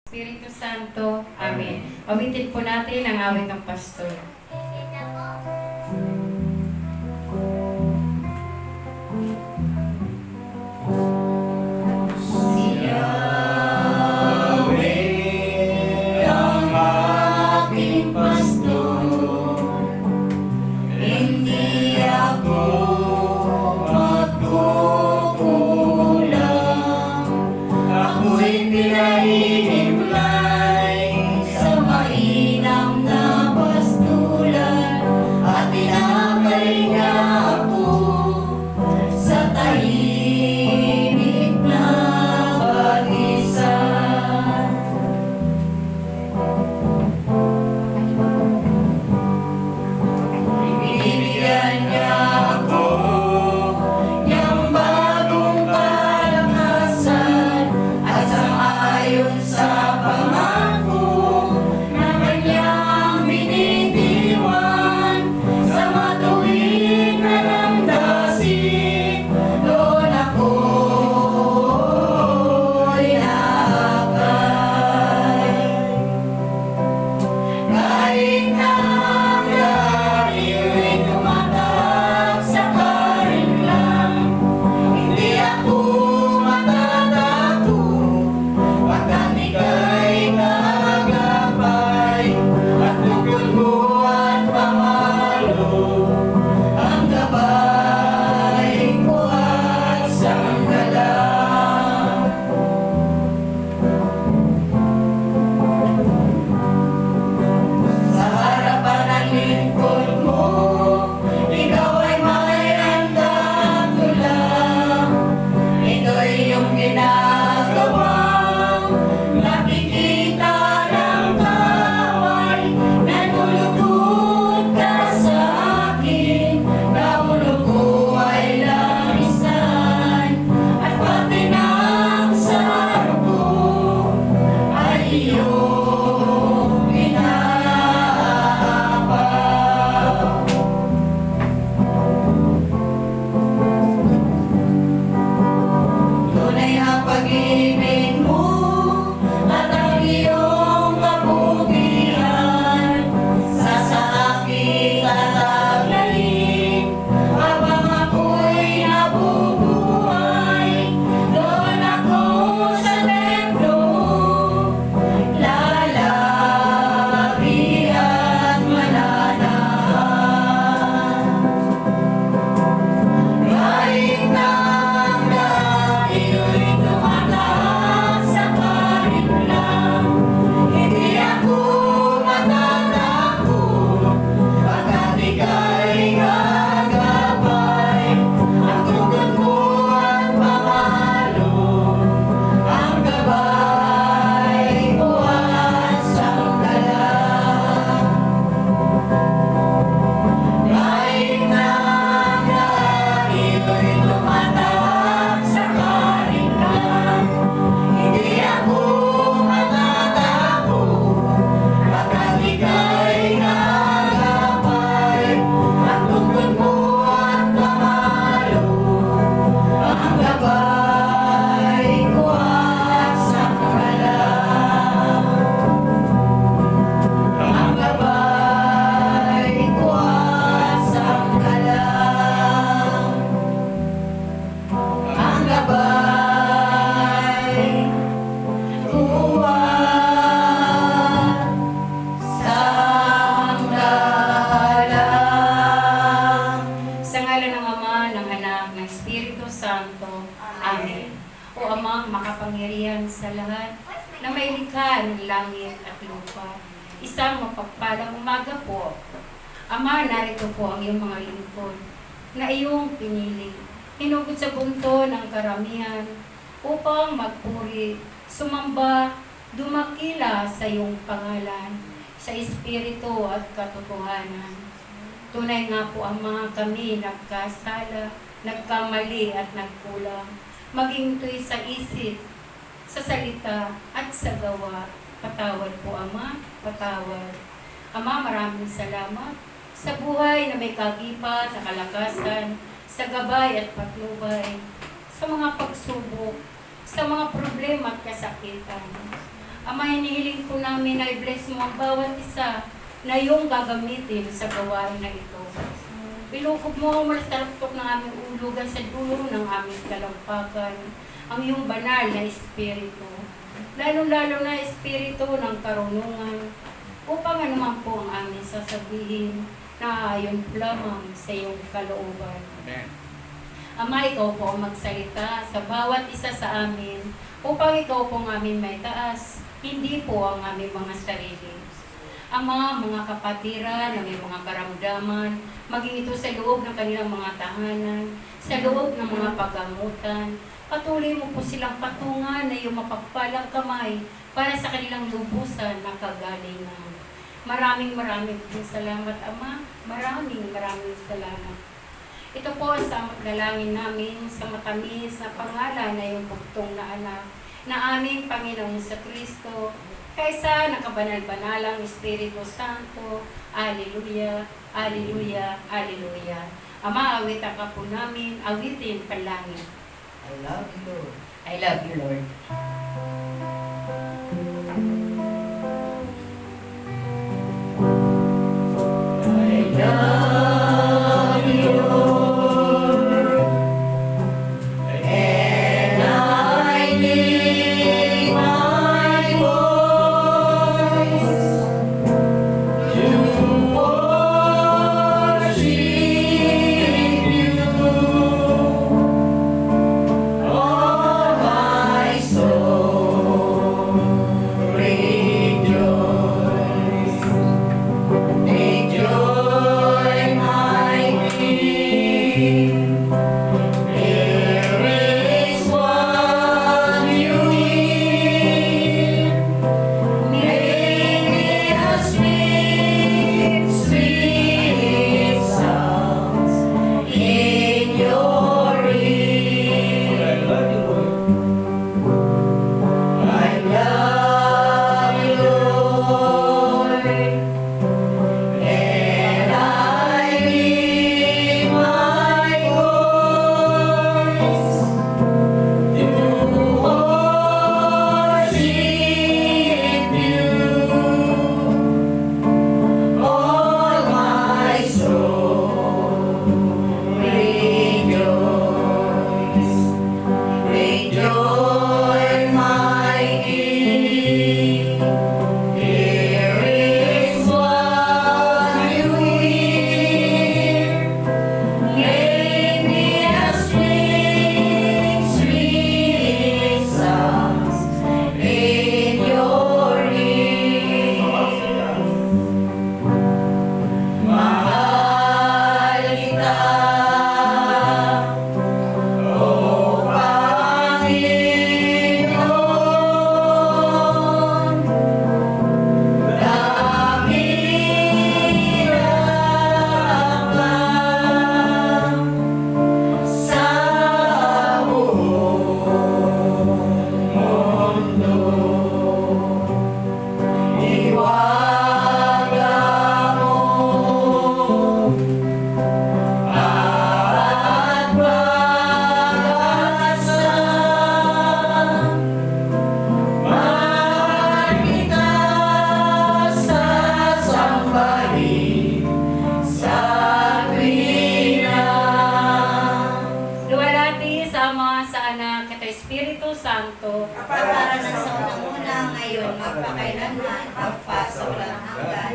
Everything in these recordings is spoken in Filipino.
Espiritu Santo. Amen. Awitin po natin ang awit ng pastor. Sa lahat na may likha ng langit at lupa. Isang mapagpalang umaga po. Ama, narito po ang iyong mga lingkod na iyong pinili. Hinugod sa bunto ng karamihan upang magpuri, sumamba, dumakila sa iyong pangalan, sa espiritu at katotohanan. Tunay nga po, Ama, kami nagkasala, nagkamali at nagkulang. Maging ito'y sa isip, sa salita at sa gawa. Patawad po, Ama, patawad. Ama, maraming salamat sa buhay na may kagipat, sa kalakasan, sa gabay at patnubay, sa mga pagsubok, sa mga problema at kasakitan. Ama, hinihiling po namin na i-bless mo ang bawat isa na iyong gagamitin sa gawain na ito. Bilukob mo ang malastaraptok ng aming ulugan sa dulo ng aming kalampakan, ang iyong banal na Espiritu. Lalo-lalo na Espiritu ng karunungan, upang anuman po ang aming sasabihin na ayon lamang sa iyong kalooban. Amen. Ama, ikaw po ang magsalita sa bawat isa sa amin upang ikaw po ang aming may taas, hindi po ang aming mga sarili. Ama, mga kapatiran na may mga karamdaman, maging ito sa loob ng kanilang mga tahanan, sa loob ng mga paggamutan, patuloy mo po silang patungan na iyong mapagpalang kamay para sa kanilang lubusan na kagalingan. Maraming po salamat, Ama. Maraming salamat. Ito po sa dalangin namin sa matamis na pangalan na iyong bugtong na anak na aming Panginoon sa Kristo, kaysa nakabanal-banalang Espiritu Santo. Alleluia, Alleluia, Alleluia. Ama, awitan ka po namin, awitin panlangin. I love you, Lord. I love you, Lord. I love you, Lord, and I lift my voice to worship you. All my soul rejoice. Take joy, my King. There is one you hear. Make me a sweet, sweet sound in your ear. I love you, Lord, and I lift my voice to worship you. All my soul rejoice. Rejoice, my King. There is one you hear. Make me a sweet, sweet sound in your ear. Mahal kita, O Panginoon. Dakilang lang sa buong mundo. Iwaga mo at pag-asa. Mahal kita sa sambahin sa tuwina. Luwalhati sa Ama, sa Anak, at Espiritu Santo. Kapataran sa unang-una, ngayon, magpakailanman, magpasawalang hanggan.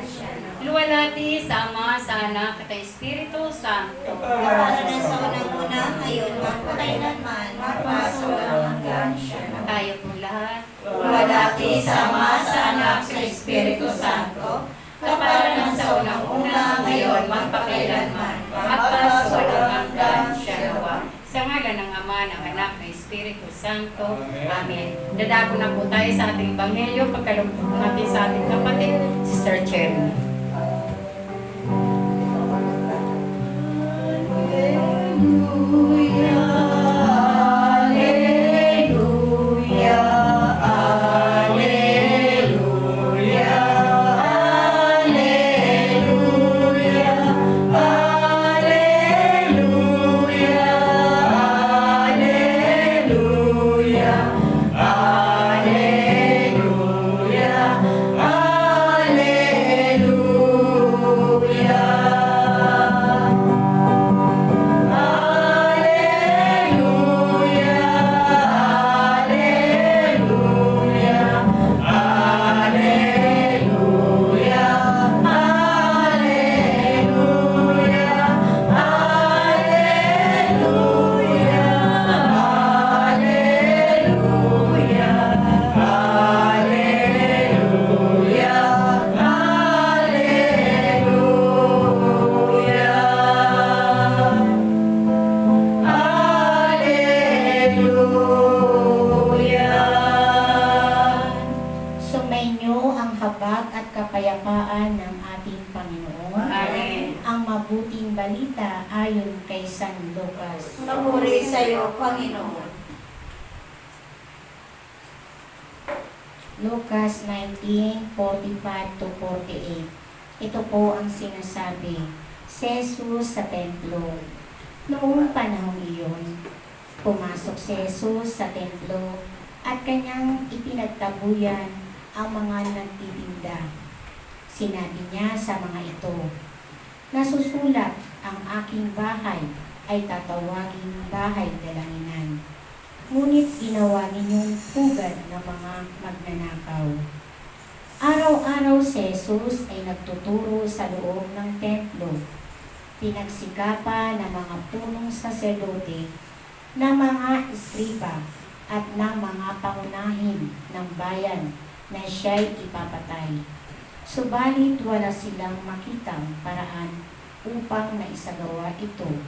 Luwalhati sa Ama, sa Anak, at Espiritu Santo. Kapataran sa unang-una, ngayon, magpakailanman, magpasawalang hanggan. Tayo po lahat. Luwalhati sa Ama, sa Anak, sa Espiritu Santo. Kapataran sa unang-una, ngayon, magpakailanman, magpasawalang hanggan. Sa ngalan ng Ama, ng Anak, ng Espiritu Santo. Amen. Dadako na po tayo sa ating Ebanghelyo. Pagkalugtog natin sa ating kapatid, Sister Cherry. Alleluia, alleluia, Sumainyo ang habag at kapayapaan ng ating Panginoon. Amen. Ang mabuting balita ayon kay San Lucas. Papuri sa iyo, Panginoon. Lucas 19:45 to 48. Ito po ang sinasabi. Si Jesus sa templo. Noong panahon iyon, pumasok si Jesus sa templo at kanyang ipinagtabuyan ang mga nagtitinda. Sinabi niya sa mga ito, nasusulat, ang aking bahay ay tatawaging bahay dalanginan. Ngunit ginawa ninyong pugad ng mga magnanakaw. Araw-araw si Jesus ay nagtuturo sa loob ng templo. Pinagsikapan ng mga punong saserdote, ng mga iskriba, at ng mga pangunahin ng bayan na siya'y ipapatay. Subalit wala silang makitang paraan upang naisagawa ito,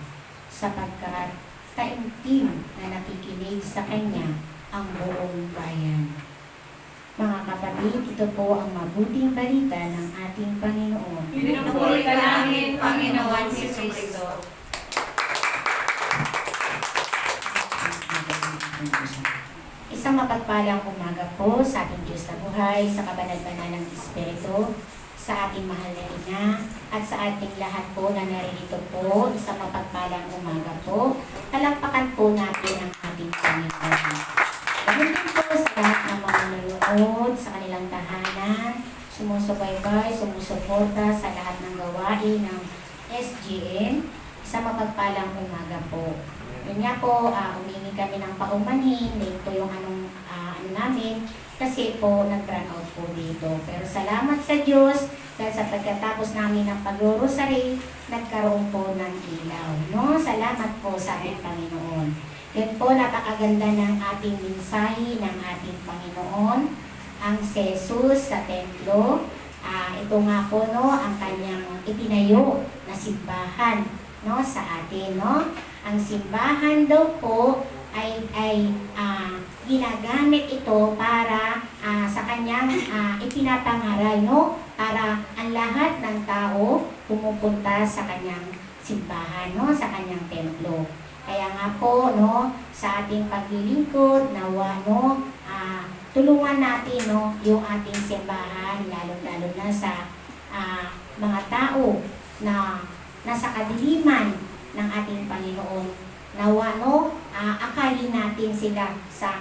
sapagkat taimtim na nakikinig sa kanya ang buong bayan. Mga kapatid, ito po ang mabuting balita ng ating Panginoon. Pinupuri ka namin, Panginoon Jesucristo. Isang mapagpalang umaga po sa ating Diyos na buhay, sa kabanal-banal ng Espiritu, sa ating mahal na Ina, at sa ating lahat po na naririto po, isang mapagpalang umaga po. Palakpakan po natin ang ating Panginoon. Ganun din po sa lahat ng mga nanonood sa kanilang tahanan, sumusubaybay, sumusuporta sa lahat ng gawain ng SGN. Isang mapagpalang umaga po. Yun nga po, humingi kami ng paumanhin, din po yung ano namin, kasi po nag-run out po dito. Pero salamat sa Diyos, dahil sa pagkatapos namin ng pag-rosary, nagkaroon po ng ilaw. No? Salamat po sa ating Panginoon. Yun po, napakaganda ng ating mensahe ng ating Panginoon, ang si Jesus sa templo. Ito nga po, no, ang kanyang itinayo na simbahan, no, sa atin, no. Ang simbahan daw po ay ginagamit ito para sa kanyang ipinapangaral, no, para ang lahat ng tao pumupunta sa kanyang simbahan, no, sa kanyang templo. Kaya nga po, no, sa ating paglilingkod, nawa, no, tulungan natin, no, yung ating simbahan, lalo-lalo na sa mga tao na nasa kadiliman ng ating Panginoon. Nawa, no, akayin natin sila sa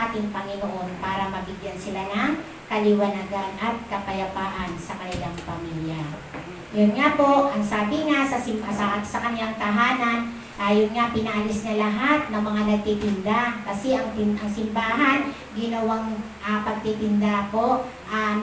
ating Panginoon para mabigyan sila ng kaliwanagan at kapayapaan sa kanilang pamilya. Yun nga po, ang sabi nga sa kanyang tahanan, yun nga, pinaalis niya lahat ng mga nagtitinda kasi ang simbahan ginawang pagtitinda po.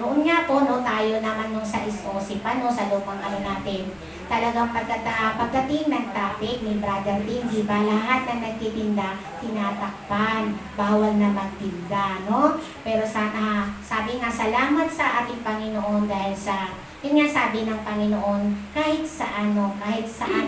Noon nga po, no, tayo naman nung sa SOC pa, no, sa lumang natin, talagang pagdating ng topic ni Brother Tim, di ba, lahat ng nagtitinda tinatakpan, bawal na magtinda, no? Pero sabi nga, salamat sa ating Panginoon dahil sa yun nga sabi ng Panginoon, kahit saan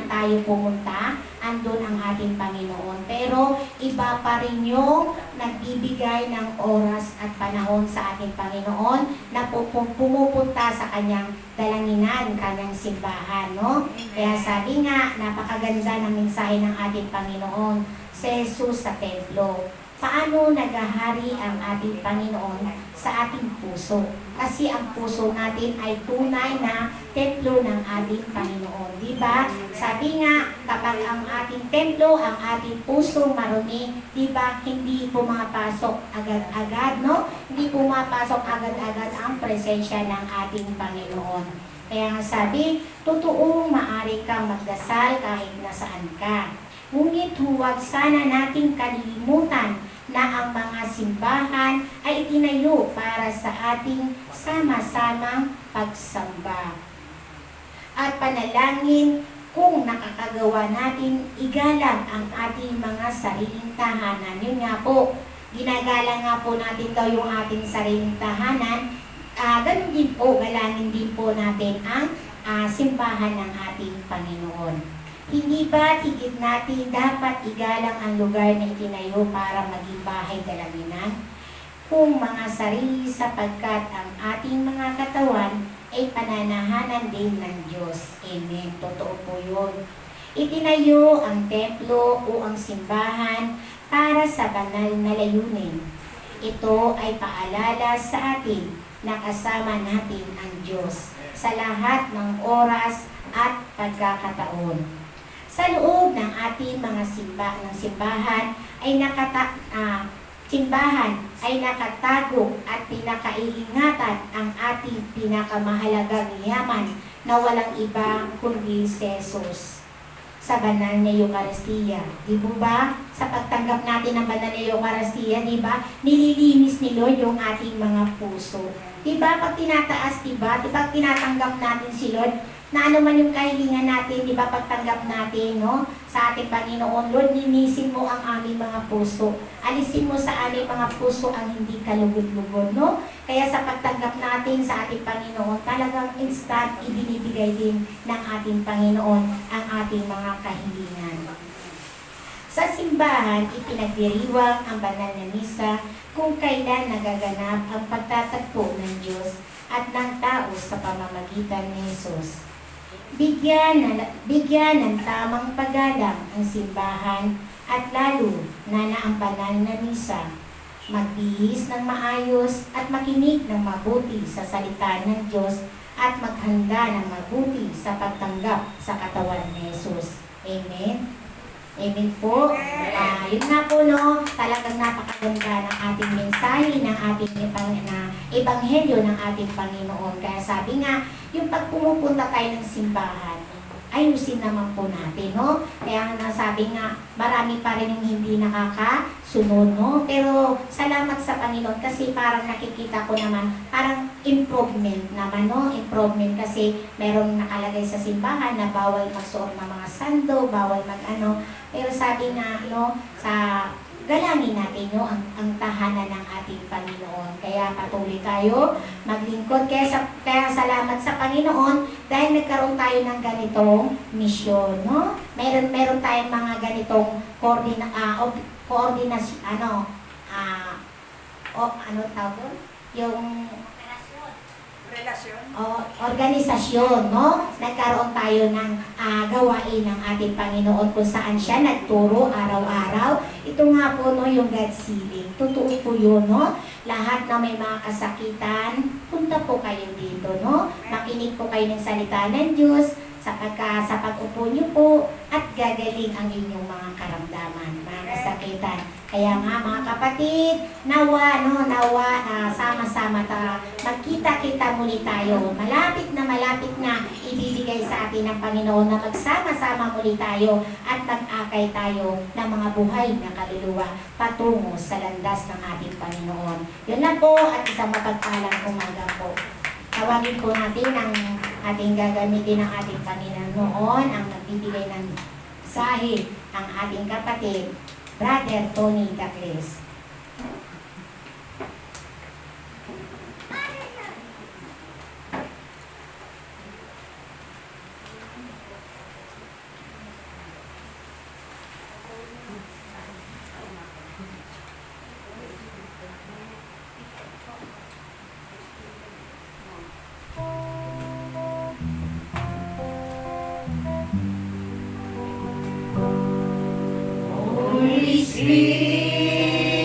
tayo pumunta, andun ang ating Panginoon. Pero iba pa rin yung nagbibigay ng oras at panahon sa ating Panginoon na pumupunta sa kanyang dalanginan, kanyang simbahan, no? Kaya sabi nga, napakaganda ng mensahe ng ating Panginoon, si Jesus sa templo. Paano naghahari ang ating Panginoon sa ating puso? Kasi ang puso natin ay tunay na templo ng ating Panginoon. Diba? Sabi nga, kapag ang ating templo, ang ating puso marumi, diba, hindi pumapasok agad-agad, no? Hindi pumapasok agad-agad ang presensya ng ating Panginoon. Kaya nga sabi, totoong maaari kang magdasal kahit nasaan ka. Ngunit huwag sana nating kalilimutan na ang mga simbahan ay itinayo para sa ating sama-samang pagsamba at panalangin. Kung nakakagawa natin, igalang ang ating mga sariling tahanan. Yun nga po, ginagalang nga po natin daw yung ating sariling tahanan. Ganun din po, galangin din po natin ang simbahan ng ating Panginoon. Hindi ba higit natin dapat igalang ang lugar na itinayo para maging bahay dalanginan? kung mga sarili sapagkat ang ating mga katawan ay pananahanan din ng Diyos. Amen. Totoo po yun. Itinayo ang templo o ang simbahan para sa banal na layunin. Ito ay paalala sa atin na kasama natin ang Diyos sa lahat ng oras at pagkakataon. Sa loob ng ating mga simbahan ay nakatago at pinakaiingatan ang ating pinakamahalagang yaman na walang iba kundi si Jesus sa banal na Eucharistia. Di po ba? Sa pagtanggap natin ng banal na Eucharistia, di ba? Nililinis ni Lord yung ating mga puso. Di ba? Pag tinataas, di ba? Di ba tinatanggap natin si Lord? Na ano man yung kahilingan natin, di ba? Pagtanggap natin, no? Sa ating Panginoon, Lord, linisin mo ang aming mga puso. Alisin mo sa aming mga puso ang hindi kalugod-lugod, no? Kaya sa pagtanggap natin sa ating Panginoon, talagang instant ibinibigay din ng ating Panginoon ang ating mga kahilingan. Sa simbahan, ipinagdiriwang ang banal na misa kung kailan nagaganap ang pagtatagpo ng Diyos at ng tao sa pamamagitan ni Jesus. Bigyan ng tamang paggalang ang simbahan at lalo na ang banal na misa. Magbihis ng maayos at makinig ng mabuti sa salita ng Diyos at maghanda ng mabuti sa pagtanggap sa katawan ni Jesus. Amen. Amen po. Yun nga po, no, talagang napakaganda ng ating mensahe, ng ating ebanghelyo ng ating Panginoon. Kaya sabi nga, yung pag pumupunta tayo ng simbahan, ayusin naman po natin, no? Kaya nga sabi nga, marami pa rin yung hindi nakakasunod, no? Pero salamat sa Panginoon kasi parang nakikita ko naman, parang improvement naman, no? Improvement kasi merong nakalagay sa simbahan na bawal magsuot ng mga sando, bawal mag-ano. Pero sabi nga, no, sa galangin natin, no, ang tahanan ng ating Panginoon. Kaya patuloy tayo maglingkod. Kaya salamat sa Panginoon dahil nagkaroon tayo ng ganitong misyon, no? Meron tayong mga ganitong koordinasyon, ano tawag doon? Yung organisasyon, no? Nagkaroon tayo ng gawain ng ating Panginoon kung saan siya nagturo araw-araw. Ito nga po, no, yung God's Healing. Totoo po yun, no? Lahat na may mga kasakitan, punta po kayo dito, no? Makinig po kayo ng salita ng Diyos sa pag-upo niyo po at gagaling ang inyong mga karamdaman, mga kasakitan. Kaya nga mga kapatid, nawa sama-sama magkita-kita muli tayo. Malapit na ibibigay sa atin ng Panginoon na magsama-sama muli tayo at mag-akay tayo ng mga buhay na kaluluwa patungo sa landas ng ating Panginoon. Yun lang po at isang mapagpalang umaga po. Tawagin po natin ang ating gagamitin ng ating Panginoon, ang nagbibigay ng sahi, ang ating kapatid, Brother Tony Dacles. Holy Spirit.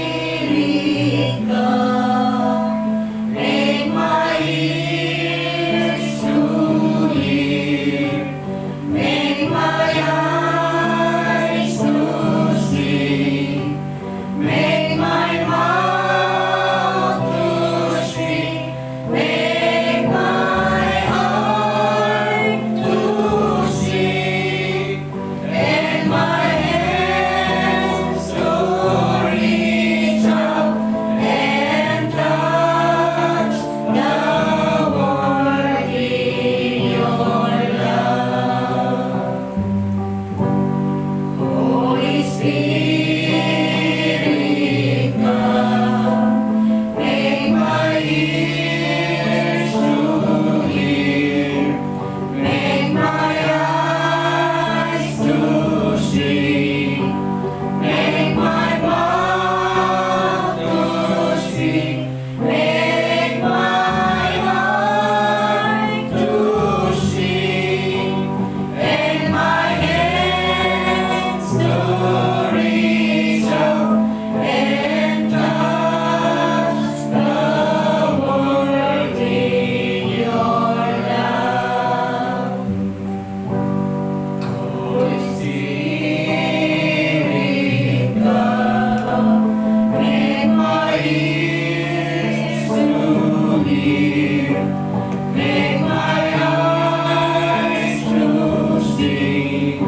Make my eyes to see.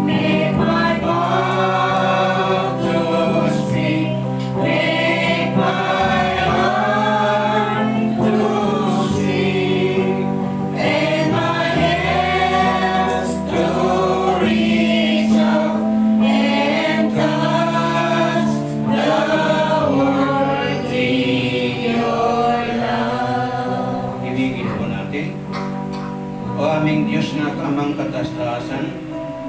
Make my mouth to speak. Make my heart to sing. And my hands to reach out and touch the worthy your love. Ibigin po natin. O aming Diyos na amang kataas-taasan,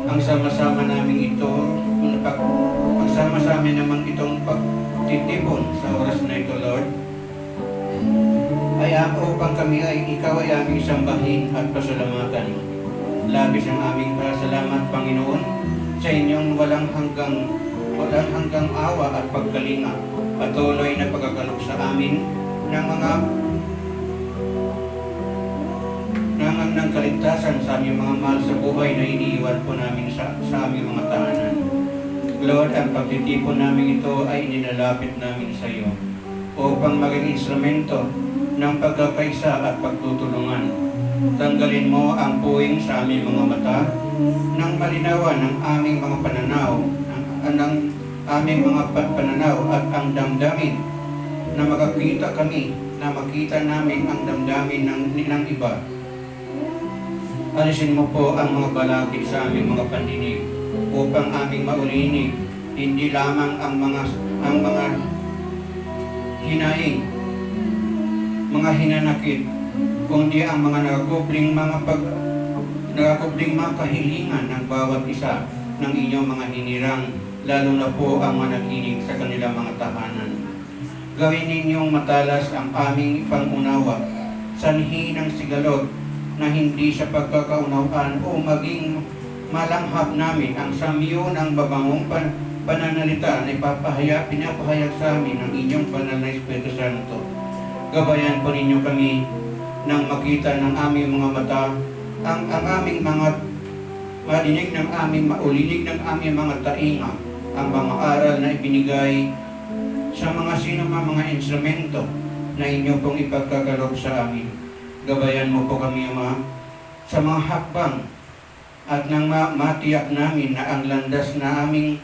ang sama-sama namin ito, ang sama-sama naman itong pagtitipon sa oras na ito, Lord, ay upang kami ikaw ay aming sambahin at pasalamatan. Labis ang aming pasalamat, Panginoon, sa inyong walang hanggang awa at pagkalinga, patuloy na pagkakalog sa amin ng mga ng kaligtasan sa aming mga mahal sa buhay na iniiwan po namin sa aming mga tahanan. Lord, ang pagtitipon namin ito ay inilalapit namin sa iyo upang maging instrumento ng pagkakaisa at pagtutulungan. Tanggalin mo ang puwing sa aming mga mata, nang malinawan ng aming mga pananaw, ng aming mga pananaw at ang damdamin na makakita kami, na makita namin ang damdamin ng iba. Alisin mo po ang mga balakid sa aming mga pandinig upang aming maulinig hindi lamang ang mga hinaing, mga hinanakit, kundi ang mga nakakubling mga kahilingan ng bawat isa ng inyong mga hinirang, lalo na po ang managinig sa kanilang mga tahanan. Gawin ninyong matalas ang aming pangunawa, sanhi ng sigalot na hindi sa pagkakaunawaan o maging malanghap namin ang samyo ng babangong pananalita na pinapahayag sa amin ng inyong banal na Espiritu Santo. Gabayan po ninyo kami nang makita ng aming mga mata ang aming mga madinig ng aming maulinig ng aming mga tainga, ang mga aral na ibinigay sa mga mga instrumento na inyo pong ipagkakaloob sa amin. Gabayan mo po kami, Ama, sa mga hakbang at nang matiyak namin na ang landas na aming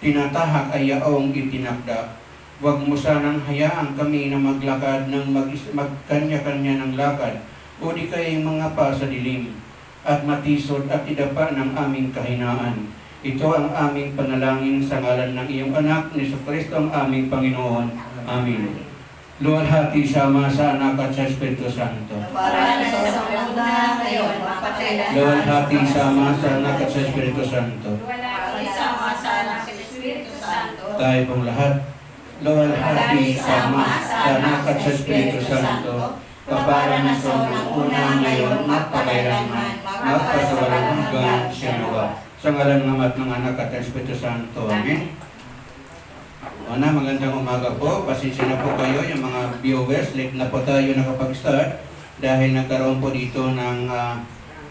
tinatahak ay yaong itinakda. Huwag mo sanang hayaan kami na maglakad ng magkanya-kanya ng lakad o di kaya'y mga pa sa dilim at matisod at idapa ng aming kahinaan. Ito ang aming panalangin sa ngalan ng iyong anak ni Jesucristo ang aming Panginoon. Amen. Luwalhati sama sa anak at sa Espiritu Santo. Para na sa una ngayon, mapatay Luwalhati sama sa anak at sa Espiritu Santo. Wala Isama sa anak sa Espiritu Santo. Tayo pong lahat. Luwalhati sama sa anak at sa Espiritu Santo. Kapara na sa una ngayon, magpakailanman, magpasawalang hanggan siya nawa. Sa ngalan ng Ama at ng Anak at ng Espiritu Santo. Amen. Una, magandang umaga po. Pasensya na po kayo yung mga viewers. Late na po tayo nakapag-start dahil nagkaroon po dito ng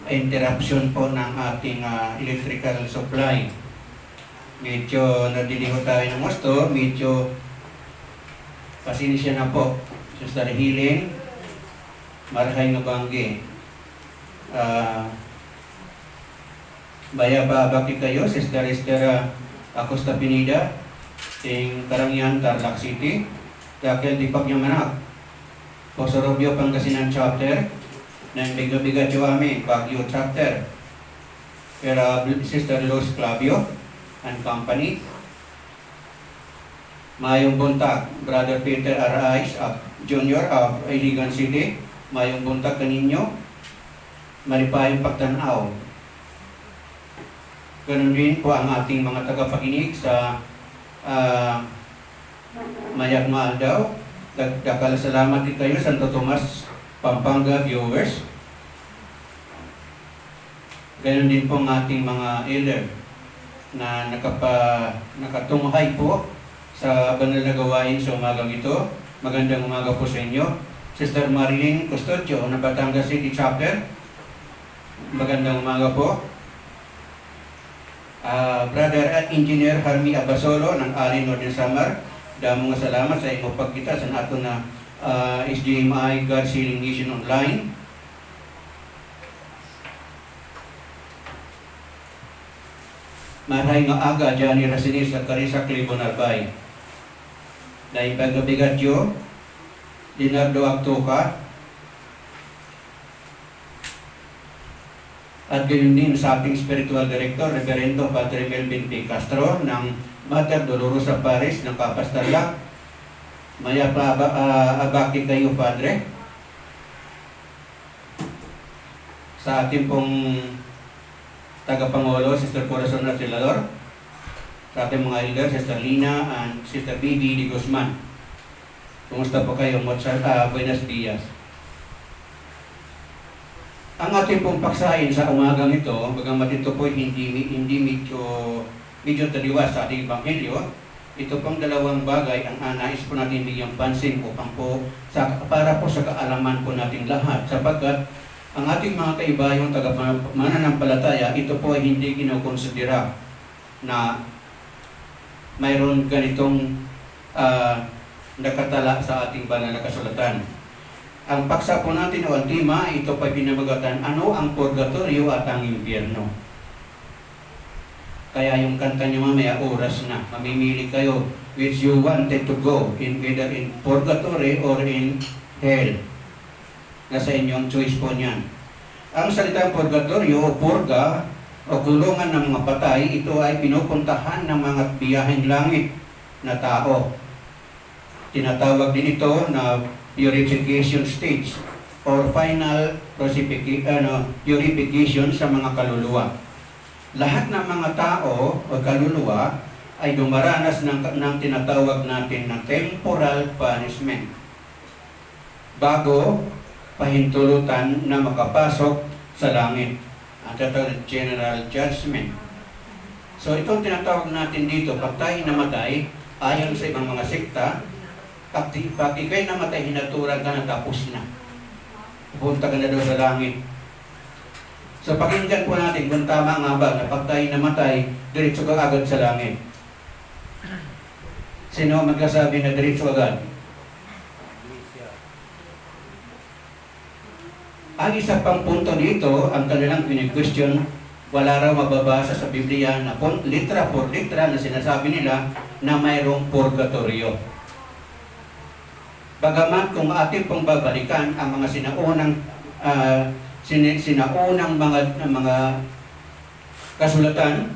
interruption po ng ating electrical supply. Medyo nadiliho tayo ng gusto. Medyo pasensya na po. Sister Healing, Marhay Nabangge. Bayababaki kayo, Sister Esther Acosta Pinida, ting Karangian, Tarlac City, Dakil di Pagnyamanak, Posorobio, Pangasinan Chapter, ng Bigabigat Yuami, Baguio Chapter, Pero Sister Luz Clavio and Company, Mayong buntag, Brother Peter Arais Junior of Iligan City, Mayong buntag kaninyo, malipayong pagtanaw. Ganun din po ang ating mga tagapakinig sa Mayak Maaldaw. Dakal salamat din kayo, Santo Tomas, Pampanga viewers. Ganun din po ang ating mga elder na nakatunghay po sa banal na gawain sa umagang ito. Magandang umaga po sa inyo. Sister Marilyn Custodio ng Batangas City Chapter. Magandang umaga po. Brother at Engineer Harmy Abasolo ng Alin Northern Samar. Damo nga salamat sa imong pagkita sa ato na SDMI, God Healing Mission Online. Maray nga aga dyan ni Rasinis at Carissa Clibon Albay. Dahil pagkabigatyo, Leonardo Actoca, at gayon din sa ating spiritual director, Reverendo Padre Melvin P. Castro ng Mother Dolorosa Paris ng Kapastarla. Maya pa abaki kayo, Padre. Sa ating pong tagapangulo, Sister Corazon Racilador. Sa ating mga elder, Sister Lina and Sister Bibi Di Guzman. Kumusta po kayo? Buenos dias. Ang ating pong paksahin sa umagang ito, bagamat ito po hindi medyo taliwas sa ating Ebanghelyo, ito pong dalawang bagay ang nais po natin bigyang pansin upang po para po sa kaalaman po natin lahat, sapagkat ang ating mga kaibayong mananampalataya, ito po ay hindi kinokonsidera na mayroon ganitong nakatala sa ating banal na kasulatan. Ang paksa po natin o ang tema, ito pa pinamagatan, ano ang purgatorio at ang impyerno. Kaya yung kanta niyo mamaya, oras na. Mamimili kayo which you wanted to go, either in purgatory or in hell. Nasa inyong choice po niyan. Ang salitang purgatorio o purga o kulungan ng mga patay, ito ay pinupuntahan ng mga biyaheng langit na tao. Tinatawag din ito na purification stage or final purification sa mga kaluluwa. Lahat ng mga tao o kaluluwa ay dumaranas ng tinatawag natin na temporal punishment bago pahintulutan na makapasok sa langit. At ito general judgment. So itong tinatawag natin dito, pag tayo namatay, ayon sa ibang mga sekta, pag ikay namatay, hinaturan ka na, tapos na. Pupunta ka na daw sa langit. So pakinggan po natin kung tama nga ba na pag tayo namatay, diretso ka agad sa langit. Sino magkasabi na diretso agad? Ang isa pang punto dito, ang kanilang pinag-question, wala raw mababasa sa Biblia na litra por litra na sinasabi nila na mayroong purgatorio. Bagamat kung ating pong babalikan ang mga sinaunang mga kasulatan,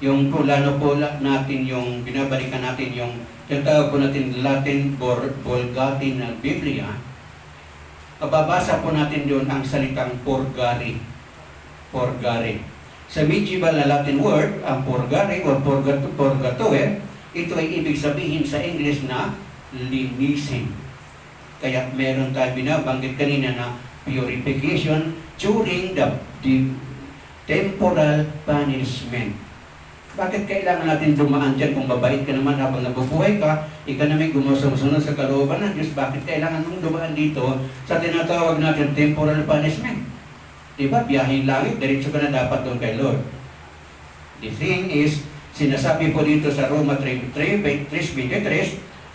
yung lalo po natin yung binabalikan natin yung tinatawag po natin Latin Vulgate na Biblia, mababasa po natin doon ang salitang purgare. Purgare. Sa medieval na Latin word, ang purgare o purgatoire, ito ay ibig sabihin sa English na linisin. Kaya meron tayo binabanggit kanina na purification during the temporal punishment. Bakit kailangan natin dumaan dyan kung mabait ka naman habang nabubuhay ka, ikaw na may gumusunod sa kalooban ng Diyos, bakit kailangan mong dumaan dito sa tinatawag natin temporal punishment? Diba, biyaheng langit, diretso ka na dapat doon kay Lord. The thing is, sinasabi po dito sa Roma 3:23,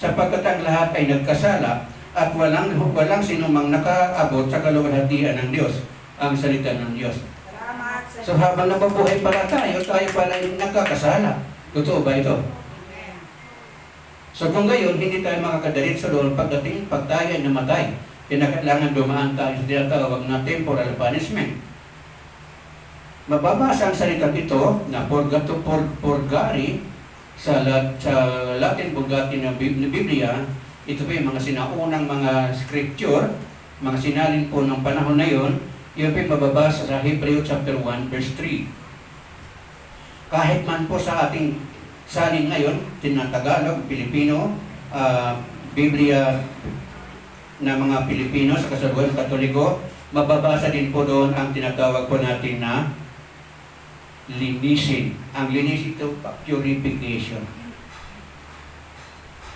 sapagkat ang lahat ay nagkasala at walang sinumang nakaabot sa kaluwalhatian ng Diyos, ang salita ng Diyos. So habang nababuhay pala tayo pala yung nagkakasala. Totoo ba ito? So kung gayon, hindi tayo makakadiretso doon pagdating pag tayo ay namatay. Kailangan dumaan tayo sa tinatawag na temporal punishment. Mababasa ang salitang ito na purgare sa Latin Vulgate na Biblia. Ito po yung mga sinaunang mga scripture, mga sinalin po ng panahon na yon. Yun po mababasa sa Hebrew chapter 1 verse 3. Kahit man po sa ating salin ngayon, tinatagalog, Pilipino, Biblia na mga Pilipino sa kasalukuyan Katoliko, mababasa din po doon ang tinatawag po natin na linisin. Ang linisin ito, purification.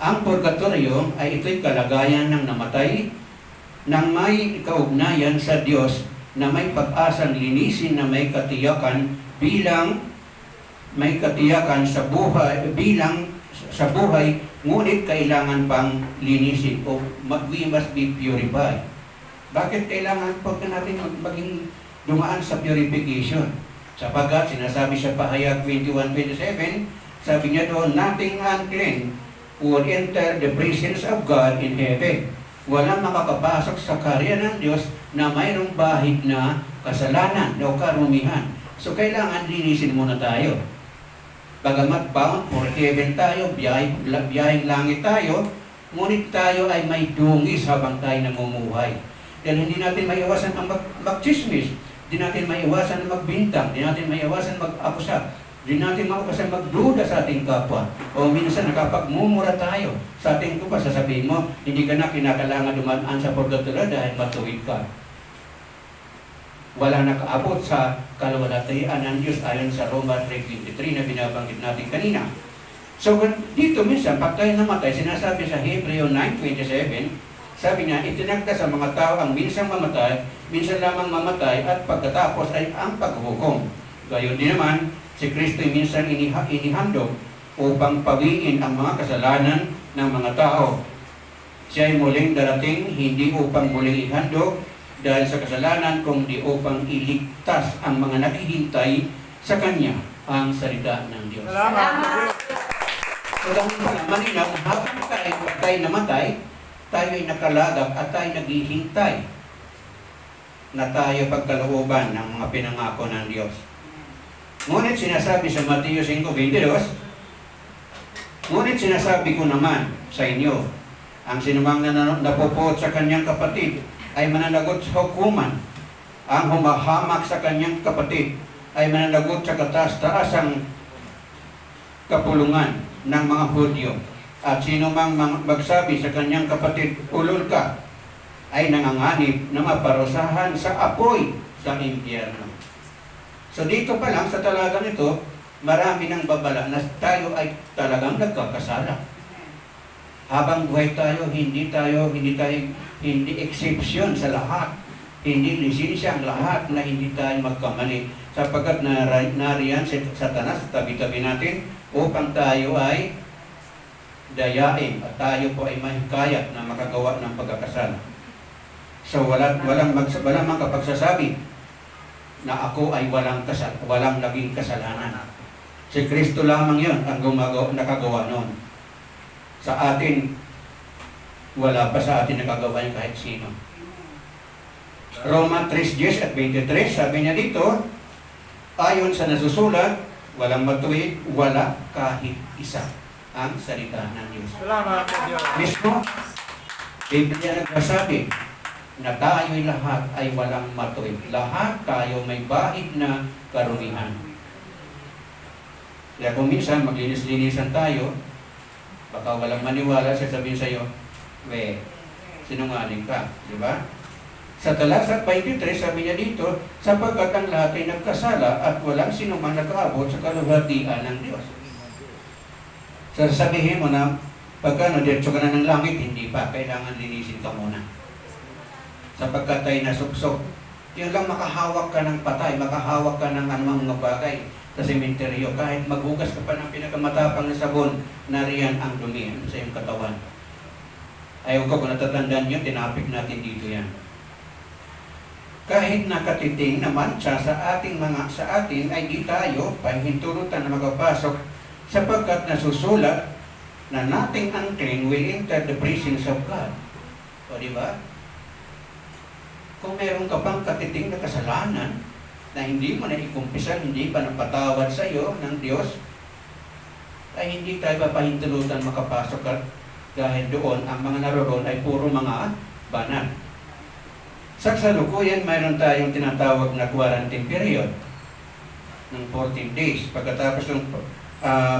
Ang purgatorio ay ito'y kalagayan ng namatay nang may kaugnayan sa Diyos na may pag-asang linisin na may katiyakan sa buhay, bilang sa buhay, ngunit kailangan pang linisin o we must be purified. Bakit kailangan po natin maging dumaan sa purification? Sapagkat sinasabi sa Pahayag 21:27, sabi niya doon, nothing unclean will enter the presence of God in heaven. Walang makakapasok sa karya ng Diyos na mayroong bahid na kasalanan o karumihan. So kailangan linisin muna tayo. Bagamat bound for heaven tayo, biyaheng langit tayo, ngunit tayo ay may dungis habang tayo namumuhay. Dahil hindi natin maiwasan ang mag-chismis, hindi natin maiwasan ang magbintang, hindi natin maiwasan mag-akusa, hindi natin maiwasan magduda sa ating kapwa. O minsan nakapagmumura tayo sa ating kapwa, sasabihin mo, hindi ka na kinakailangan dumaan sa purgatorio dahil matuwid ka. Wala nakaabot sa kaluwalhatian ng Diyos ayon sa Roma 3:23 na binabanggit natin kanina. So dito minsan, pag tayo namatay, sinasabi sa Hebreo 9:27, sabi niya, itinagda sa mga tao ang minsan mamatay, minsan lamang mamatay, at pagkatapos ay ang paghuhukom. Gayon din naman, si Kristo minsan inihandog upang pawiin ang mga kasalanan ng mga tao. Siya ay muling darating, hindi upang muling ihandog dahil sa kasalanan, kundi upang iligtas ang mga naghihintay sa Kanya, ang salita ng Diyos. Salamat. So lang pala, malinaw, habang tayo namatay, tayo ay nakalagak at tayo naghihintay na tayo pagkalooban ng mga pinangako ng Diyos. Ngunit sinasabi sa Mateo 5:22, ngunit sinasabi ko naman sa inyo, ang sinumang napupuot sa kanyang kapatid ay mananagot sa hukuman. Ang humahamak sa kanyang kapatid ay mananagot sa kataas-taasang kapulungan ng mga Hudyo. At sino mang magsabi sa kanyang kapatid, ulol ka, ay nanganganib na maparusahan sa apoy sa impyerno. So dito pa lang sa talagang ito, marami nang babala na tayo ay talagang nagkakasala. Habang buhay tayo, hindi exception sa lahat. Hindi lisensya ang lahat na hindi tayo magkamali. Sapagkat nariyan si Satanas sa tabi-tabi natin upang tayo ay dayain at tayo po ay mahikayat na makagawa ng pagkakasala. So walang makapagsasabi na ako ay walang naging kasalanan. Si Kristo lamang yun ang nakagawa noon. Sa atin, wala pa sa atin nakagawa yung kahit sino. Roma 3:10 at 23, sabi niya dito, ayon sa nasusulat, walang matuwid, wala kahit isa ang salita ng Diyos. Salamat sa Diyos. Mismo, Biblia nagsasabi na tayo'y lahat ay walang matuwid. Lahat tayo may bahid na karumihan. Kaya kung minsan maglinis-linisan tayo, baka walang maniwala, sasabihin sa iyo, sinungaling ka, di ba? Sa Talasat 23, sabi niya dito, sapagkat ang lahat ay nagkasala at walang sinumang nakaabot sa kaluwalhatian ng Diyos. So sabihin mo na, pagka diretso ka na ng langit, hindi pa, kailangan linisin ka muna. Sapagkat tayo nasuksok. Yun lang, makahawak ka ng patay, makahawak ka ng anumang mga bagay sa sementeryo. Kahit maghugas ka pa ng pinakamatapang na sabon, nariyan ang dumi sa iyong katawan. Ayaw ko kung natatandaan nyo, tinapik natin dito yan. Kahit nakatiting naman siya sa atin ay di tayo pahintulutan na magpasok sapagkat nasusulat na nothing unclean will enter the presence of God. O di ba? Kung meron ka pang katiting na kasalanan na hindi mo na ikumpisan, hindi pa napatawad sa iyo ng Diyos, ay hindi tayo papahintulutan makapasok dahil doon ang mga naroon ay puro mga banal. Sa kasalukuyan, mayroon tayong tinatawag na quarantine period ng 14 days. Pagkatapos ng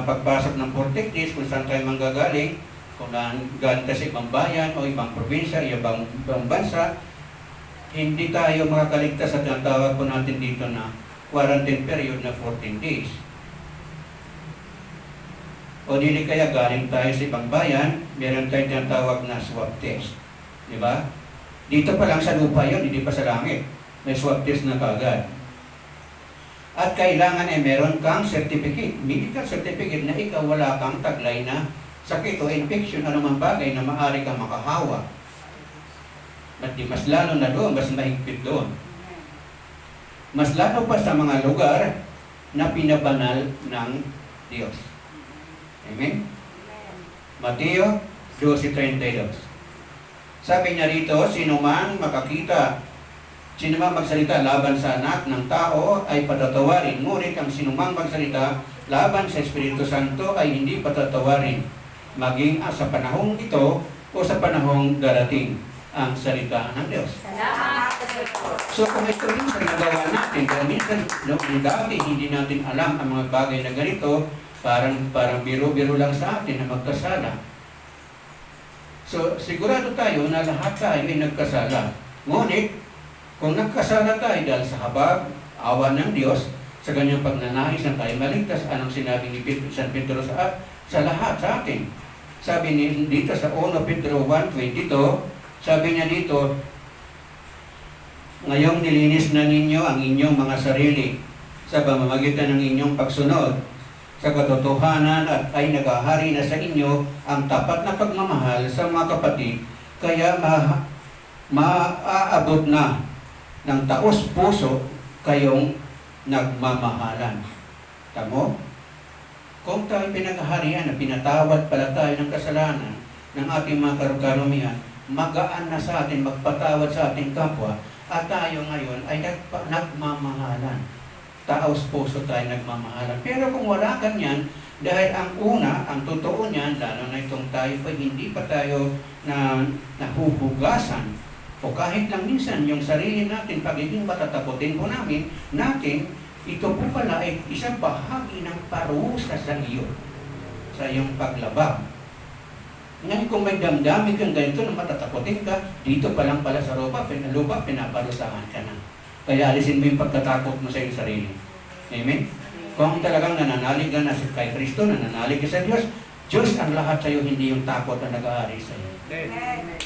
pagpasok ng 14 days, kung saan tayo manggagaling, kung galing kasi ibang bayan o ibang probinsya, ibang bansa, hindi tayo makakaligtas sa tinatawag po natin dito na quarantine period na 14 days. O dili kaya galing tayo sa ibang bayan, meron tayong tinatawag na swab test. Di ba? Dito pa lang sa lupa yun, hindi pa sa langit. May swab test na kagad. At kailangan ay meron kang certificate, medical certificate na ikaw wala kang taglay na sakit o infection, anumang bagay na maaari kang makahawa. At di mas lalo na doon, mas mahigpit doon. Mas lalo pa sa mga lugar na pinabanal ng Diyos. Amen? Mateo 12:32. Sabi niya rito, sino man magsalita laban sa anak ng tao ay patatawarin. Ngunit ang sinumang magsalita laban sa Espiritu Santo ay hindi patatawarin. Maging sa panahong ito o sa panahong darating ang salita ng Diyos. Salamat. So kung ito yung nagawa natin, dahil minsan dati hindi natin alam ang mga bagay na ganito, parang biro-biro lang sa atin na magkasala. So sigurado tayo na lahat tayo ay nagkasala. Ngunit, kung nagkasala tayo dahil sa habag, awa ng Diyos, sa kanyang pagnanais na tayo maligtas, anong sinabi ni San Pedro sa lahat sa atin? Sabi niya dito sa 1 Pedro 1:22, sabi niya dito, ngayong nilinis na ninyo ang inyong mga sarili sa pamamagitan ng inyong pagsunod sa katotohanan at ay nagahari na sa inyo ang tapat na pagmamahal sa mga kapatid, kaya maaabot na ng taos puso kayong nagmamahalan. Tamo? Kung tayo pinaghaharian na pinatawad pala tayo ng kasalanan ng ating mga karukarumihan, magaan na sa atin magpatawad sa ating kapwa, at tayo ngayon ay nagmamahalan. Taos puso tayo nagmamahalan. Pero kung wala kanyan, dahil ang totoo niyan, lalo na itong tayo pa hindi pa tayo nahuhugasan, o kahit lang minsan yung sarili natin, pagiging matatakotin po natin, ito po pala ay isang bahagi ng parusa sa iyo, sa iyong paglabag. Ngayon kung may damdamin kang ganito na matatakotin ka, dito pa lang pala sa lupa, pinaparusahan ka na. Kaya alisin mo yung pagkatakot mo sa iyong sarili. Amen? Kung talagang nananalig ka na kay Kristo, nananalig ka sa Diyos, Diyos ang lahat sa iyo, hindi yung takot na nag-aari sa iyo. Amen.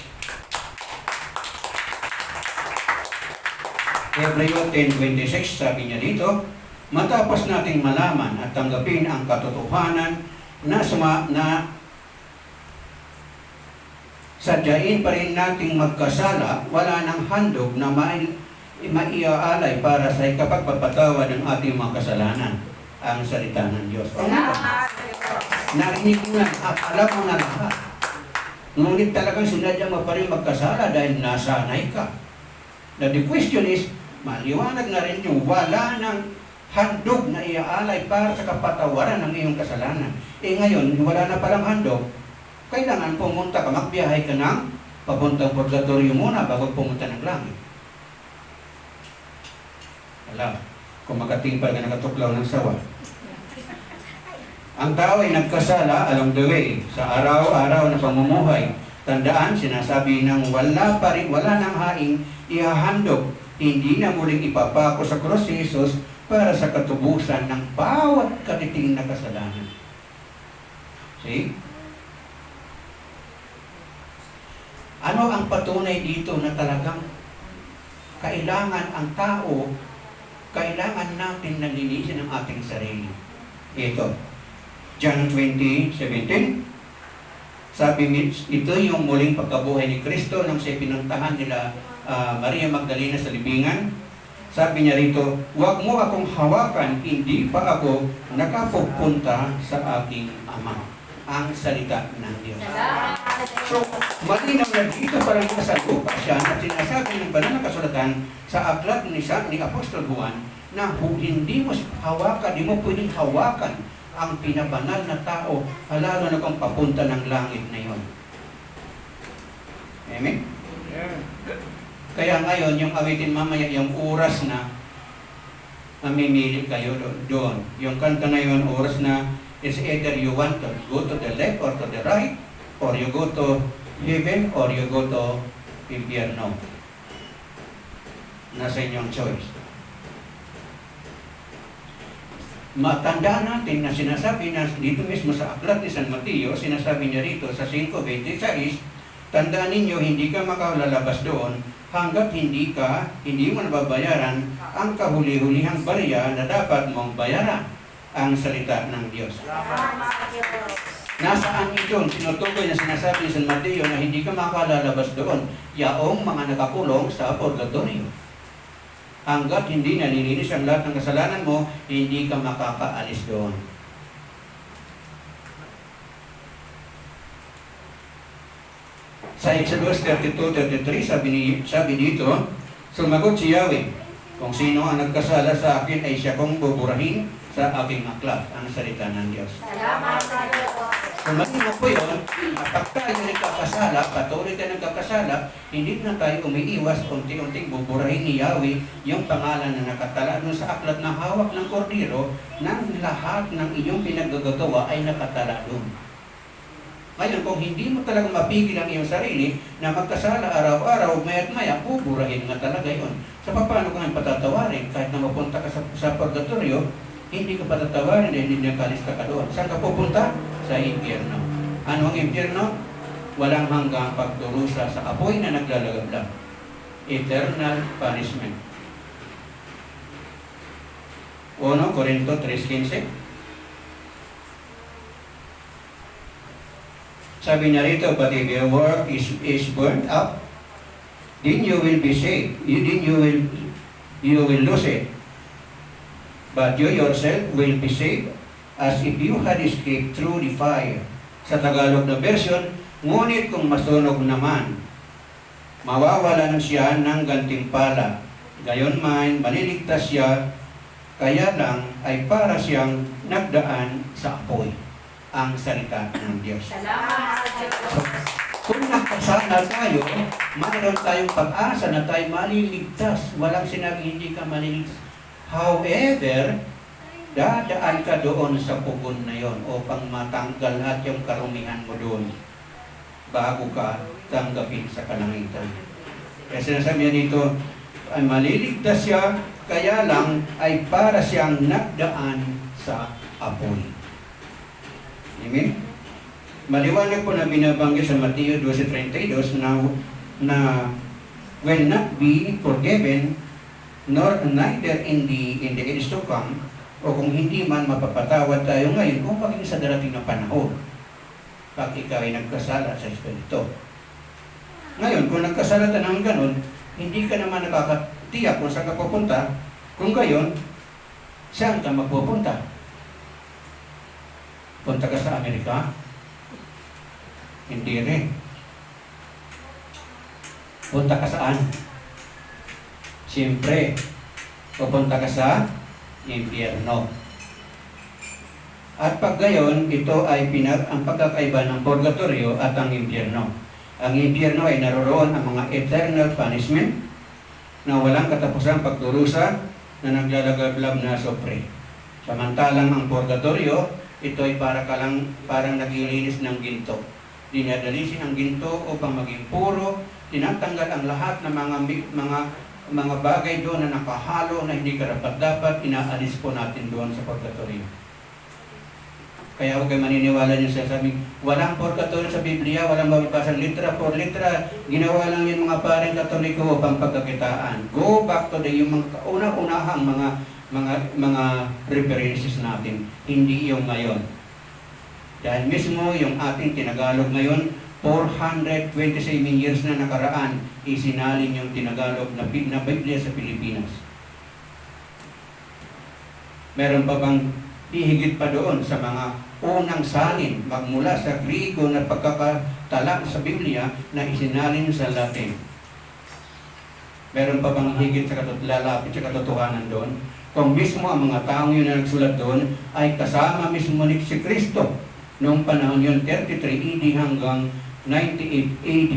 Hebreo 10:26, sabi niya dito, matapos nating malaman at tanggapin ang katotohanan na sadyain pa rin nating magkasala, wala nang handog na maiaalay para sa ikapagpapatawa ng ating mga kasalanan, ang salita ng Diyos. Narinig mo na, alam mo na lahat. Ngunit talagang sinadya mo pa rin magkasala dahil nasanay ka. Now the question is, maliwanag na rin yung wala ng handog na iaalay para sa kapatawaran ng iyong kasalanan. Ngayon, wala na palang handog, kailangan pumunta ka, magbiyahe ka ng papuntang purgatorio muna bago pumunta ng langit. Alam, kung makatimpal ka nakatuklaw ng sawa. Ang tao ay nagkasala along the way sa araw-araw na pamumuhay. Tandaan, sinasabi ng wala nang haing ihahandog, hindi na muling ipapako sa krus si Jesus para sa katubusan ng bawat katiting na kasalanan. See? Ano ang patunay dito na talagang kailangan ang tao, kailangan natin nalinisin ang ating sarili? Ito, John 20:17. Sabi ito yung muling pagkabuhay ni Kristo nang siya pinuntahan nila Maria Magdalena sa libingan. Sabi niya rito, huwag mo akong hawakan, hindi pa ako nakapupunta sa aking Ama. Ang salita ng Diyos. So, malinaw na dito parang nasa lupa siya at sinasabi ng banal na kasulatan sa aklat ni Apostol Juan na hindi mo hawakan, hindi mo pwedeng hawakan ang pinabanal na tao, lalo na kung papunta ng langit na yon. Amen? Yeah. Kaya ngayon, yung awitin mamaya, yung oras na mamimili kayo doon. Yung kanta na yun, oras na it's either you want to go to the left or to the right, or you go to heaven or you go to impyerno. Nasa inyong choice. Matandaan natin na sinasabi na dito mismo sa aklat ni San Mateo, sinasabi niya rito sa 5:26, tandaan ninyo, hindi ka makalalabas doon hanggat hindi mo nababayaran ang kahuli-hulihang barya na dapat mong bayaran, ang salita ng Diyos. Nasaan ito? Tinutukoy na sinasabi ni San Mateo na hindi ka makalalabas doon. Yaong mga nakakulong sa purgatorio. Hanggat hindi nalilinis ang lahat ng kasalanan mo, hindi ka makakaalis doon. Sa Exodus 32:33, sabi dito, sumagot si Yahweh, kung sino ang nagkasala sa akin ay siya kong buburahin sa aking aklat, ang salita ng Diyos. Salamat sa Diyos. Kumain po yun, kapag tayo nagkakasala, patuloy tayo nagkakasala, hindi na tayo umiiwas, unti-unting buburahin ni Yahweh yung pangalan na nakatala doon sa aklat na hawak ng kordero, nang lahat ng iyong pinaggagawa ay nakatala doon. Ngayon, kung hindi mo talagang mapigil ang iyong sarili na magkasala araw-araw, maya't maya, buburahin nga talaga yun. So, paano ka nga patatawarin? Kahit na mapunta ka sa purgatorio, hindi ka patatawarin dahil hindi nakalista ka doon. Saan ka pupunta? Sa impyerno. Ano ang impyerno? Walang hanggang pagdurusa sa apoy na naglalagablag. Eternal punishment. 1 Corinto 3:15. Sabi niya rito, but if your work is burnt up, then you will be saved. You will lose it. But you yourself will be saved as if you had escaped through the fire. Sa Tagalog na version, ngunit kung masunog naman, mawawalan siya ng gantimpala. Gayunman, maliligtas siya, kaya lang ay para siyang nagdaan sa apoy, ang salita ng Diyos. Salamat sa Diyos. Kung nagkasala tayo, mayroon tayong pag-asa na tayo maliligtas. Walang sinabi hindi ka maliligtas. However, dadaan ka doon sa pugon na yon upang matanggal lahat yung karumihan mo doon bago ka tanggapin sa kalangitan. Kaya sinasabi niya dito, ay maliligtas siya, kaya lang ay para siyang nagdaan sa apoy. Amen? Maliwanag po na binabanggit sa Mateo 12:32 na will not be forgiven nor neither in the age to come, o kung hindi man mapapatawad tayo ngayon kung maging sa darating na panahon pag ikaw ay nagkasala sa Espiritu. Ngayon, kung nagkasala ka ng ganun, hindi ka naman nakakatiyak kung saan ka pupunta. Kung gayon, saan ka magpupunta? Punta ka sa Amerika? Hindi rin. Punta ka saan? Siyempre, pupunta ka sa impyerno. At pag gayon, ito ay ang pagkakaiba ng purgatorio at ang impyerno. Ang impyerno ay naroroon ang mga eternal punishment na walang katapusang pagdurusa na naglalagablab na sopre. Samantalang ang purgatorio, ito ay parang naglilinis ng ginto. Dinadalisin ang ginto upang maging puro, tinatanggal ang lahat ng mga bagay doon na nakahalo na hindi karapat-dapat, inaalis po natin doon sa purgatorio. Kaya huwag kayo maniniwala niyo sa sabing, walang purgatorio sa Biblia, walang mababasang litra por litra, ginawa lang yung mga paring Katoliko upang pagkakitaan. Go back to yung mga kauna-unahang mga references natin, hindi yung ngayon. Dahil mismo yung ating tinagalog ngayon, 427 years na nakaraan, isinalin yung tinagalog na Biblia sa Pilipinas. Meron pa bang hihigit pa doon sa mga unang salin magmula sa Griego na pagkakatala sa Biblia na isinalin sa Latin? Meron pa bang higit sa lalapit sa katotohanan doon? Kung mismo ang mga taong yun na nagsulat doon ay kasama mismo ni si Kristo noong panahon yun, 33 AD hanggang 98 AD.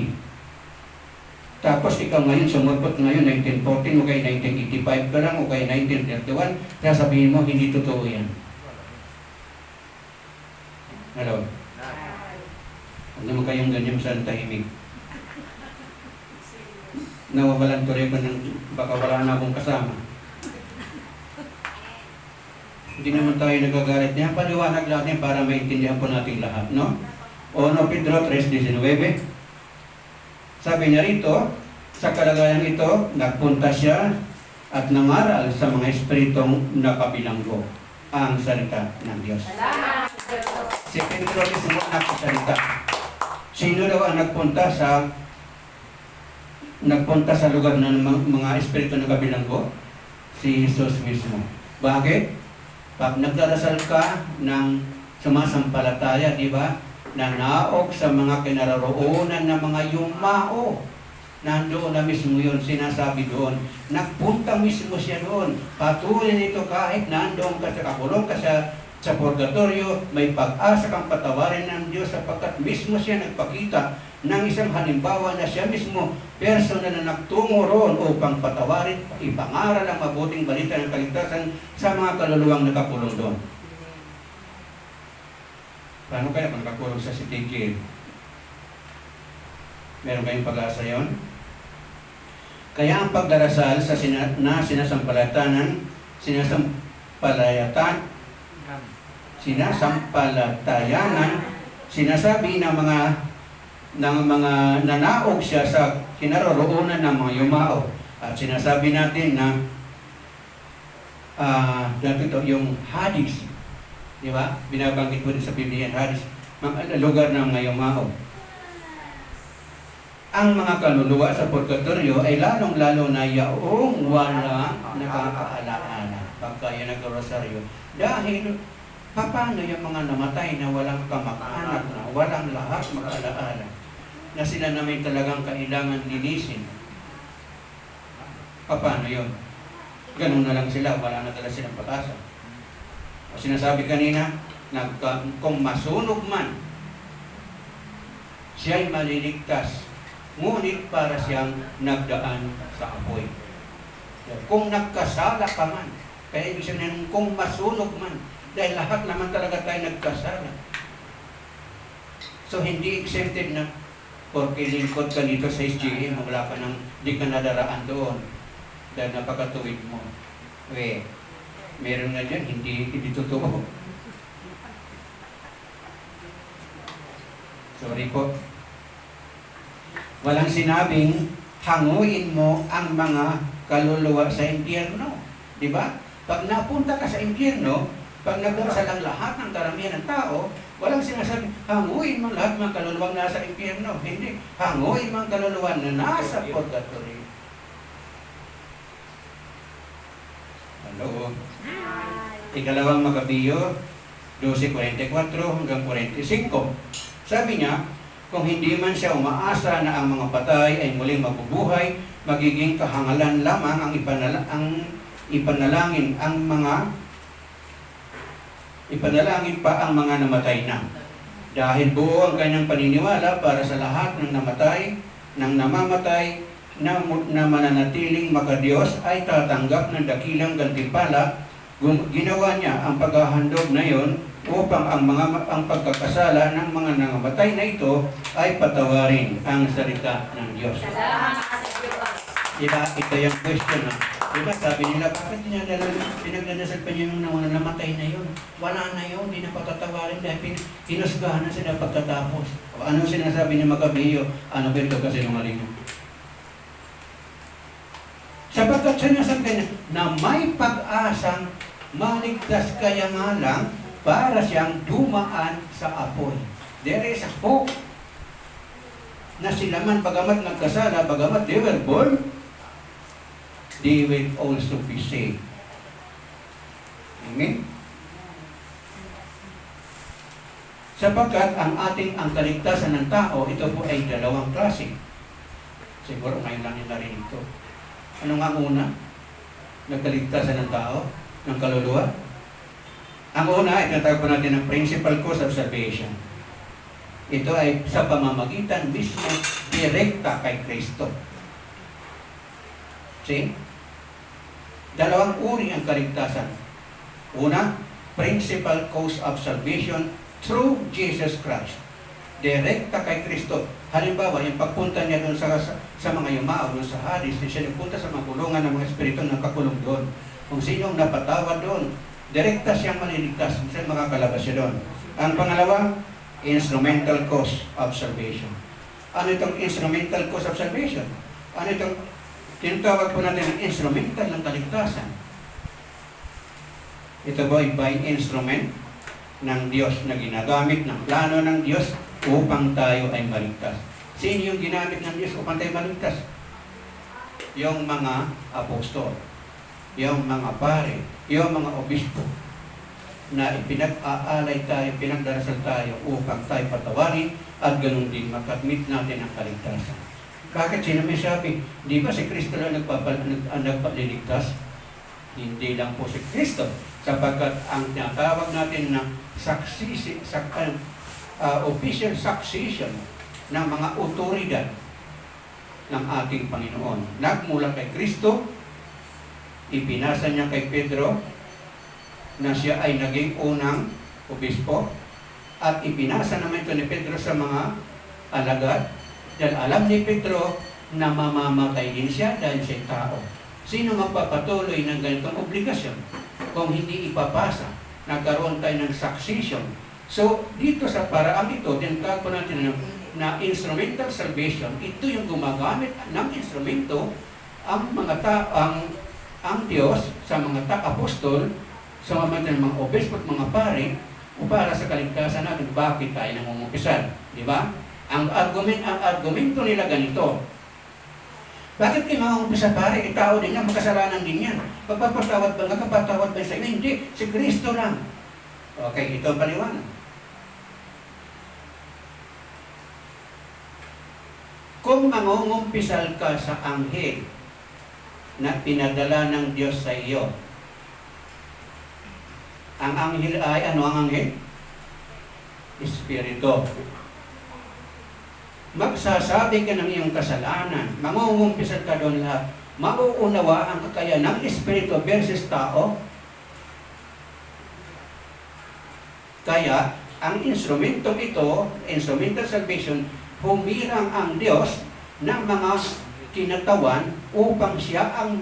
Tapos ikaw ngayon, sumulpot ngayon, 1914 o kaya 1985 ka lang o kaya 1931, sasabihin mo, hindi totoo yan. Hello? Huwag naman kayong ganyan sa tahimik. Nawawalan tuloy ko ng baka wala na akong kasama. Hindi naman tayo nagagalit niya. Paliwanag natin para maintindihan po natin lahat, no? 1 Pedro 3:19. Sabi niya rito, Sa kalagayan ito, nagpunta siya at nangaral sa mga espiritong nakabilanggo ang salita ng Diyos. Si Pedro mismo nagsalita. Sino daw ang nagpunta sa lugar ng mga espiritu nakabilanggo? Si Jesus mismo. Bakit? Pag nagdarasal ka ng sumasampalataya, di ba? Nanaog sa mga kinaroroonan ng mga yumao. Nandoon na mismo yun, sinasabi doon. Nagpunta mismo siya doon. Patuloy nito kahit nandoon ka sa kakulong ka sa purgatorio, may pag-asa kang patawarin ng Diyos sapagkat mismo siya nagpakita ng isang halimbawa na siya mismo personal na nagtungo roon upang patawarin, ipangaral ang mabuting balita ng kaligtasan sa mga kaluluwang nakakulong doon. Paano kaya kung nakakulong sa city jail? Meron kayong pag-asa yun? Kaya ang pagdarasal sa sinasampalatayanan, sinasabi ng mga nanaog siya sa kinaroroonan ng mga yumao. At sinasabi natin na yung Hades, di ba? Binabanggit ko din sa Biblia, Hades, lugar ng mga yumao. Ang mga kaluluwa sa purgatorio ay lalong-lalo na yaong walang nakakaalaala pagka yan nag-rosaryo. Dahil, paano yung mga namatay na walang kamag-anak na walang lahat mag-alaala na sila namin talagang kailangan linisin? Paano yun? Ganun na lang sila, wala na talaga silang pag-asa. O sinasabi kanina, kung masunog man, siya'y maliligtas. Ngunit para siyang nagdaan sa apoy. Kung nagkasala ka man, kaya ibig sabihin kung masunog man, dahil lahat naman talaga tayo nagkasala. So hindi exempted na porque lingkod ka dito sa SGM, wala ka nang di ka nadaraan doon dahil napakatuwid mo. Meron nga dyan, hindi totoo. Sorry po. Walang sinabing hanguin mo ang mga kaluluwa sa impyerno. Di ba? Pag napunta ka sa impyerno, pag nagdarasal ang lahat ng karamihan ng tao, walang sinasabi, hanguin mo lahat ng kaluluwang nasa impyerno. Hindi. Hanguin mo ang kaluluwa na nasa purgatorio. Hello? Ikalawang Makabiyo, 12:44 hanggang 45. Sabi niya, kung hindi man siya umaasa na ang mga patay ay muling mabubuhay, magiging kahangalan lamang ang ipanalangin pa ang mga namatay na. Dahil buo ang kanyang paniniwala para sa lahat ng namamatay na mananatiling makadiyos ay tatanggap ng dakilang gantimpala. Ginawa niya ang paghahandog na yon upang ang pagkakasala ng mga nangamatay na ito ay patawarin ang salita ng Diyos. Diba, ito yung question na. Diba, sabi nila, bakit pinagdadasal pa niyo yung mga namatay na yun? Wala na yun, hindi na patatawarin dahil hinusgahan na sila pagkatapos. O anong sinasabi ni Makabiyo? Ano ba ito kasi nungaling? Sapagkat sinasabi niya na may pag-asang maligtas kaya nga lang para siyang dumaan sa apoy. There is a hope na sila man bagamat nagkasala, bagamat they were born, they will also be saved. Amen? Sapagkat ang kaligtasan ng tao, ito po ay dalawang klase. Siguro ngayon lang yung narinig ito. Ano nga una? Nagkaligtasan ng tao, ng kaluluwa. Ang una, itinatawag po natin ang principal cause of salvation. Ito ay sa pamamagitan mismo direkta kay Kristo. See? Dalawang uri ang kaligtasan. Una, principal cause of salvation through Jesus Christ. Direkta kay Kristo. Halimbawa, yung pagpunta niya doon sa mga yumao, doon sa Hades, siya nagpunta sa mga kulungan ng mga espiritu na kakulong doon. Kung sinong napatawad doon, direkta siyang maliligtas, siya makakalabas siya doon. Ang pangalawa, instrumental cause of salvation. Ano itong instrumental cause of salvation? Ano itong tinatawag po natin ng instrumental ng kaligtasan? Ito po ay by instrument ng Diyos na ginagamit ng plano ng Diyos upang tayo ay maligtas. Sino yung ginamit ng Diyos upang tayo maligtas? Yung mga apostol, yung mga pare, yung mga obispo na ipinag-aalay tayo, pinagdarasal tayo upang tayo patawarin at ganun din makamit natin ang kaligtasan. Bakit? Sino may sabi? Di ba si Kristo lang nagpaliligtas? Hindi lang po si Kristo, sapagkat ang tinatawag natin na official succession ng mga otoridad ng ating Panginoon. Nagmula kay Kristo, ipinasa niya kay Pedro na siya ay naging unang obispo, at ipinasa naman ito ni Pedro sa mga alagad, dahil alam ni Pedro na mamamatay din siya dahil siya tao. Sino magpapatuloy ng ganitong obligasyon kung hindi ipapasa? Nagkaroon tayo ng succession. So, dito sa paraang ito, tinatawag po natin na instrumental salvation. Ito yung gumagamit ng instrumento ang ang Diyos sa mga apostol, sa mga obispo at mga pare, para sa kaligtasan natin. Bakit tayo nangungumpisan? Di ba? Ang argumento nila ganito. Bakit kayo mangungumpisa pare? Tao din yan, makasalanan din yan. Pagpapatawad ba? Nakapatawad ba sa inyo? Hindi, si Kristo lang. Okay, ito ang paliwanag. Kung mangungumpisal ka sa anghel na pinadala ng Diyos sa iyo, ang anghel ay, ano ang anghel? Espiritu. Magsasabi ka ng iyong kasalanan, mangungumpisal ka doon lahat, mauunawaan ka kaya ng Espiritu versus tao. Kaya, ang instrumentong ito, instrumental salvation, humirang ang Diyos ng mga kinatawan upang siya ang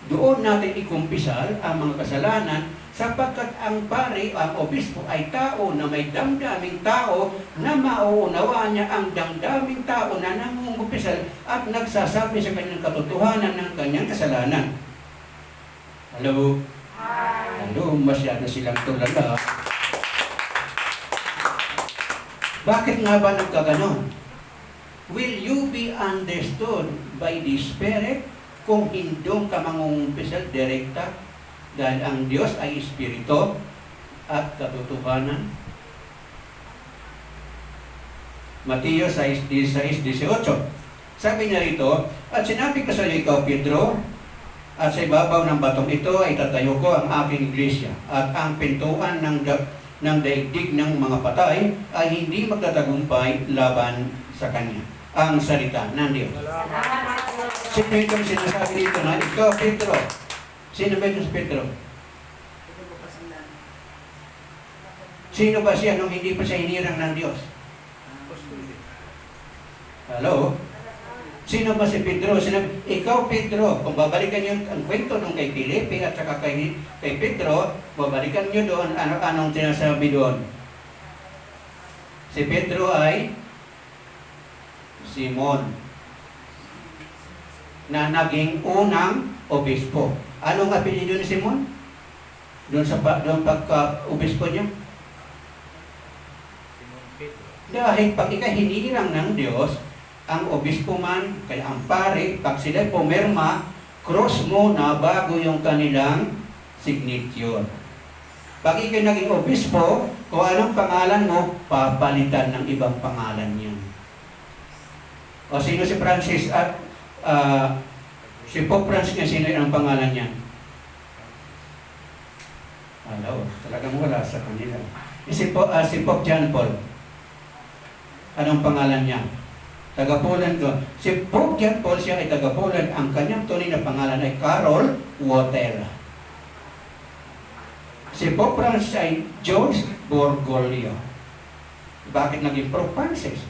doon natin ikumpisal ang mga kasalanan, sapagkat ang pari, ang obispo ay tao na may damdaming tao na mauunawaan niya ang damdaming tao na nangungumpisal at nagsasabi sa kanyang katotohanan ng kanyang kasalanan. Hello? Hello, masyado silang tulala. Bakit nga ba nagkaganon? Will you be understood by the Spirit kung hindi ka mangungumpisal direkta? Dahil ang Diyos ay Espiritu at katotohanan. Mateo 6:18. Sabi niya rito, at sinabi ko sa iyo, ikaw Pedro, at sa ibabaw ng batong ito ay tatayo ko ang aking iglesia, at ang pintuan ng daigdig ng mga patay ay hindi magtatagumpay laban sa kanya. Ang salita ng Diyos. Si Pedro sinasabi dito na, ikaw Pedro. Sino ba ito si Pedro? Sino ba siya nung hindi pa siya hinirang ng Diyos? Hello? Sino ba si Pedro? Ikaw Pedro. Kung babalikan niyo ang kwento nung kay Felipe at saka kay Pedro, babalikan niyo doon, anong sinasabi doon? Si Pedro ay Simon, na naging unang obispo. Anong apelyido ni Simon? Doon pagka-obispo niya? Dahil pag hinirang ng Diyos, ang obispo man, kaya ang pare, pag sila pumirma, cross muna bago yung kanilang signature. Pag ikay naging obispo, kung anong pangalan mo, papalitan ng ibang pangalan niya. O sino si Francis at si Pope Francis niya, sino ang pangalan niya? Hello, talagang wala sa kanila. Si Pope John Paul, anong pangalan niya? Taga-Poland ko. Si Pope John Paul, siya ay taga-Poland. Ang kanyang tunay na pangalan ay Karol Wojtyla. Si Pope Francis ay George Bergoglio. Bakit naging Pope Francis?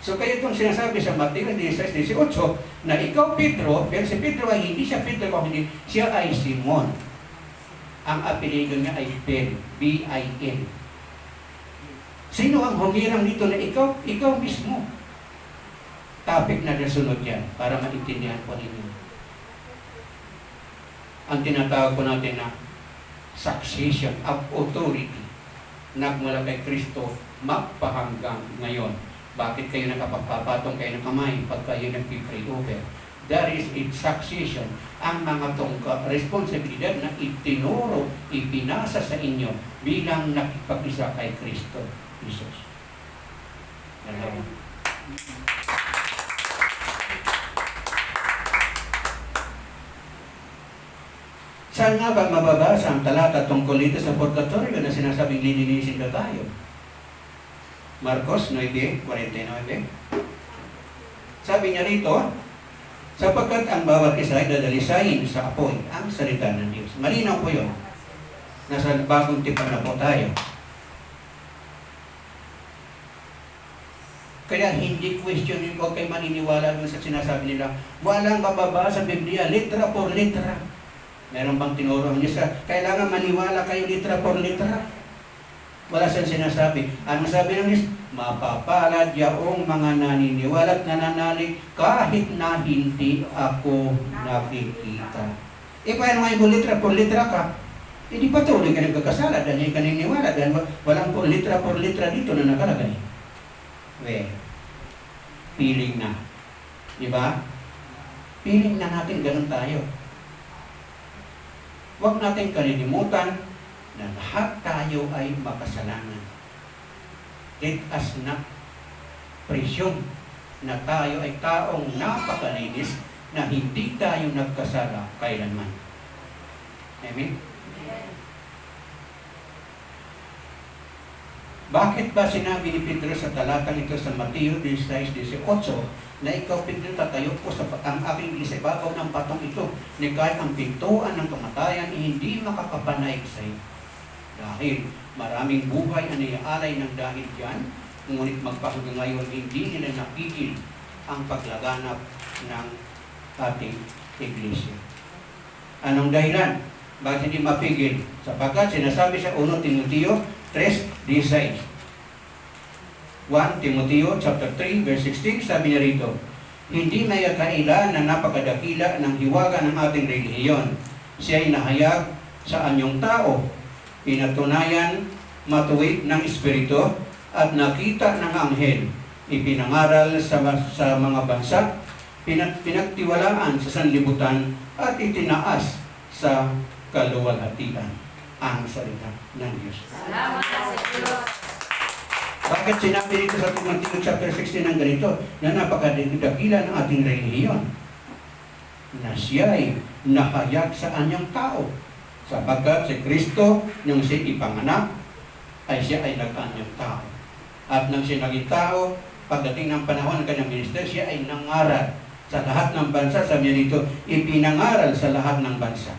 So kaya itong sinasabi sa Mateo 16:18 na ikaw Pedro, pero si Pedro ay hindi siya Pedro, hindi siya ay Simon. Ang apelyido niya ay Ben, B-I-N. Sino ang humirang dito na ikaw mismo? topic na nasunod yan para maintindihan po ninyo. Ang tinatawag po natin na succession of authority. Nagmula kay Kristo, magpahanggang ngayon. Bakit kayo nakapagpapatong kayo ng kamay pag kayo nag-pray over? There is a succession. Ang mga responsibilidad na itinuro, ipinasa sa inyo bilang nakipag-isa kay Kristo Jesus. Alam. Saan nga ba mababasa ang talata tungkol dito sa purgatorio na sinasabing lilinisin daw tayo? Marcos 9:49. Sabi niya rito, sapagkat ang bawat isa ay dadalisayin sa apoy ang salita ng Diyos. Malinaw po yun. Nasa bagong tipan na po tayo. Kaya hindi questionin ko kay maniniwala dun sa sinasabi nila, walang mababa sa Biblia, litra por litra. Meron bang tinuro niya sa, kailangan maniwala kayo litra por litra? Wala siyang sinasabi. Ano sabi ng Diyos? Mapapalad yaong mga naniniwala at nananalig kahit na hindi ako nakikita. Paano nga yung litra por litra ka? Hindi patuloy ka nagkakasala dahil hindi ka naniniwala dahil walang por litra dito na nakalagay. Feeling na. Di ba? Feeling na natin ganun tayo. Huwag natin kalilimutan na lahat tayo ay makasalanan. Let us not presume na tayo ay taong napakalinis na hindi tayo nagkasala kailanman. Amen? Bakit ba sinabi ni Pedro sa talatang ito sa Mateo 16:18 na ikaw, Pedro, tatayo ko sa ang aking isibabaw ng patong ito ni kahit ang pintuan ng kamatayan hindi makakapanaig sa iyo. Dahil maraming buhay ang niaalay ng dahil diyan, ngunit magpahanggang ngayon hindi nila napigil ang paglaganap ng ating iglesia. Anong dahilan? Bakit hindi mapigil? Sapagkat sinasabi sa 1 Timoteo 3:16. 1 Timoteo chapter 3 verse 16, sabi niya rito, hindi mayakaila na napakadakila ng hiwaga ng ating relihiyon. Siya ay nahayag sa anyong tao, pinatunayan matuwid ng Espiritu at nakita ng anghel, ipinangaral sa mga bansa, pinagtiwalaan sa sanlibutan at itinaas sa kaluwalhatian ang salita ng Diyos. Salamat sa Diyos. Bakit sinabi dito sa Timoteo chapter 16 ng ganito na napakadakila ng ating relihiyon? Na siya ay nahayag sa anyang tao. Sapagkat si Kristo, nang siya ipanganak, ay siya ay nag-anyang tao. At nang siya naging tao, pagdating ng panahon ng kanyang minister, siya ay nangaral sa lahat ng bansa. Sabi niya dito, ipinangaral sa lahat ng bansa.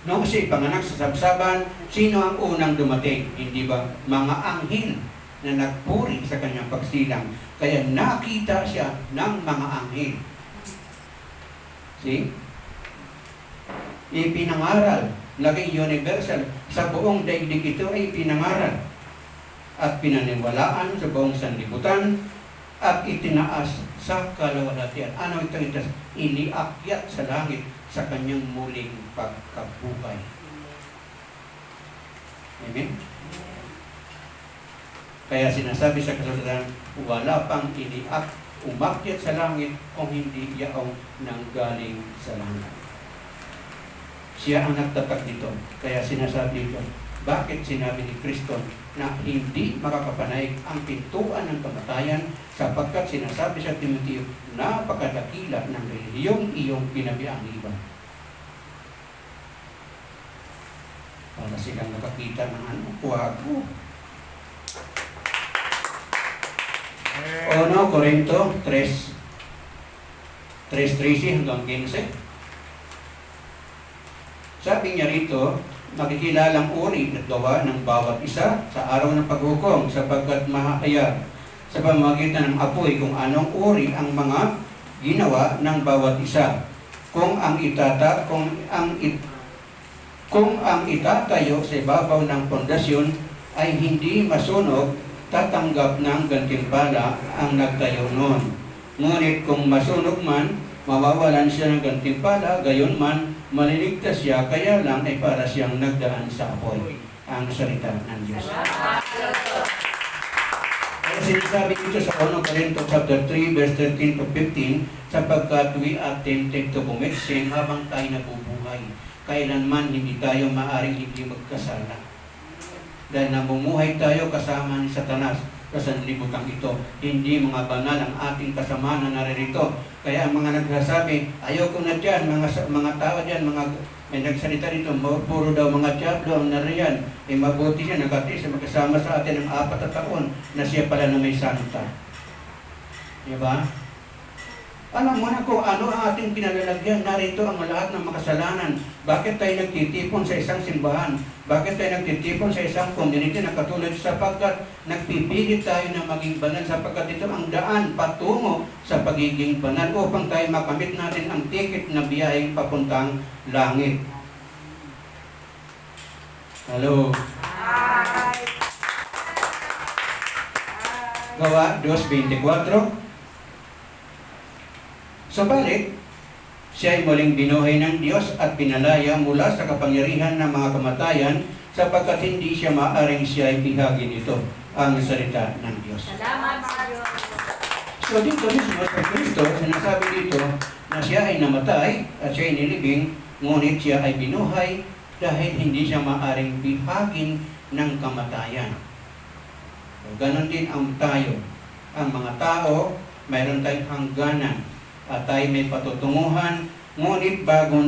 Noong siya ipanganak sa sabsaban, sino ang unang dumating? Hindi ba mga anghel na nagpuri sa kanyang pagsilang? Kaya nakita siya ng mga anghel. See? Ipinangaral, naging universal. Sa buong daigdig ito ay ipinangaral. At pinaniwalaan sa buong sanlibutan at itinaas sa kaluwalhatian. Ano ito? Iniakyat sa langit sa kanyang muling pagkabuhay. Amen? Kaya sinasabi sa kasulatan, wala pang umakyat sa langit kung hindi yaong nanggaling sa langit. Siya ang nagtatak dito. Kaya sinasabi dito, bakit sinabi ni Kristo na hindi makakapanaig ang pintuan ng kamatayan sapagkat sinasabi sa Timoteo, napakadakila ng relihiyong iyong pinabiang iba. Para silang nakakita ng kuwago. Ono, Corinto 3:13 hanggang 15. Sabi niya rito, makikilalang uri at gawa ng bawat isa sa araw ng paghukom sapagkat mahayag sa pamamagitan ng apoy kung anong uri ang mga ginawa ng bawat isa. Kung ang itatayo sa ibabaw ng pundasyon ay hindi masunog, tatanggap ng gantimpala ang nagtayo noon. Ngunit kung masunog man, mawawalan siya ng gantimpala, gayon man, maliligtas siya, kaya lang ay para siyang nagdaan sa apoy. Ang salita ng Diyos. Kaya sinasabi dito sa 1 Corinto chapter 3, verse 13 to 15, sapagkat we are tempted to commit sin habang tayo nabubuhay. Kailanman hindi tayo maaaring hindi magkasala. Dahil namumuhay tayo kasama ni Satanas sa sanlibutan ito. Hindi mga banal ang ating kasama na naririto. Kaya ang mga nagsasabi, ayoko na dyan, mga tao dyan, may nagsalita dito, puro daw mga diablo ang nariyan. Mabuti siya, nag-atis, magkasama sa atin ng 4 na taon na siya pala na may santa. Diba? Alam mo na kung ano ang ating pinalalagyan, narito ang lahat ng makasalanan. Bakit tayo nagtitipon sa isang simbahan? Bakit tayo nagtitipon sa isang community na katulad sapagkat nagpipilit tayo na maging banal sapagkat ito ang daan patungo sa pagiging banal upang tayo makamit natin ang ticket na biyaheng papuntang langit. Hello? Gawa 2:24. Subalit, siya ay muling binuhay ng Diyos at pinalaya mula sa kapangyarihan ng mga kamatayan sapagkat hindi siya maaaring siya ay bihagin ito. Ang salita ng Diyos. Salamat sa Diyos. So dito mismo sa Kristo, sinasabi dito na siya ay namatay at siya ay nilibing, ngunit siya ay binuhay dahil hindi siya maaaring bihagin ng kamatayan. So, ganon din ang tayo. Ang mga tao, mayroon tayong hangganan at tayo may patutunguhan, ngunit bago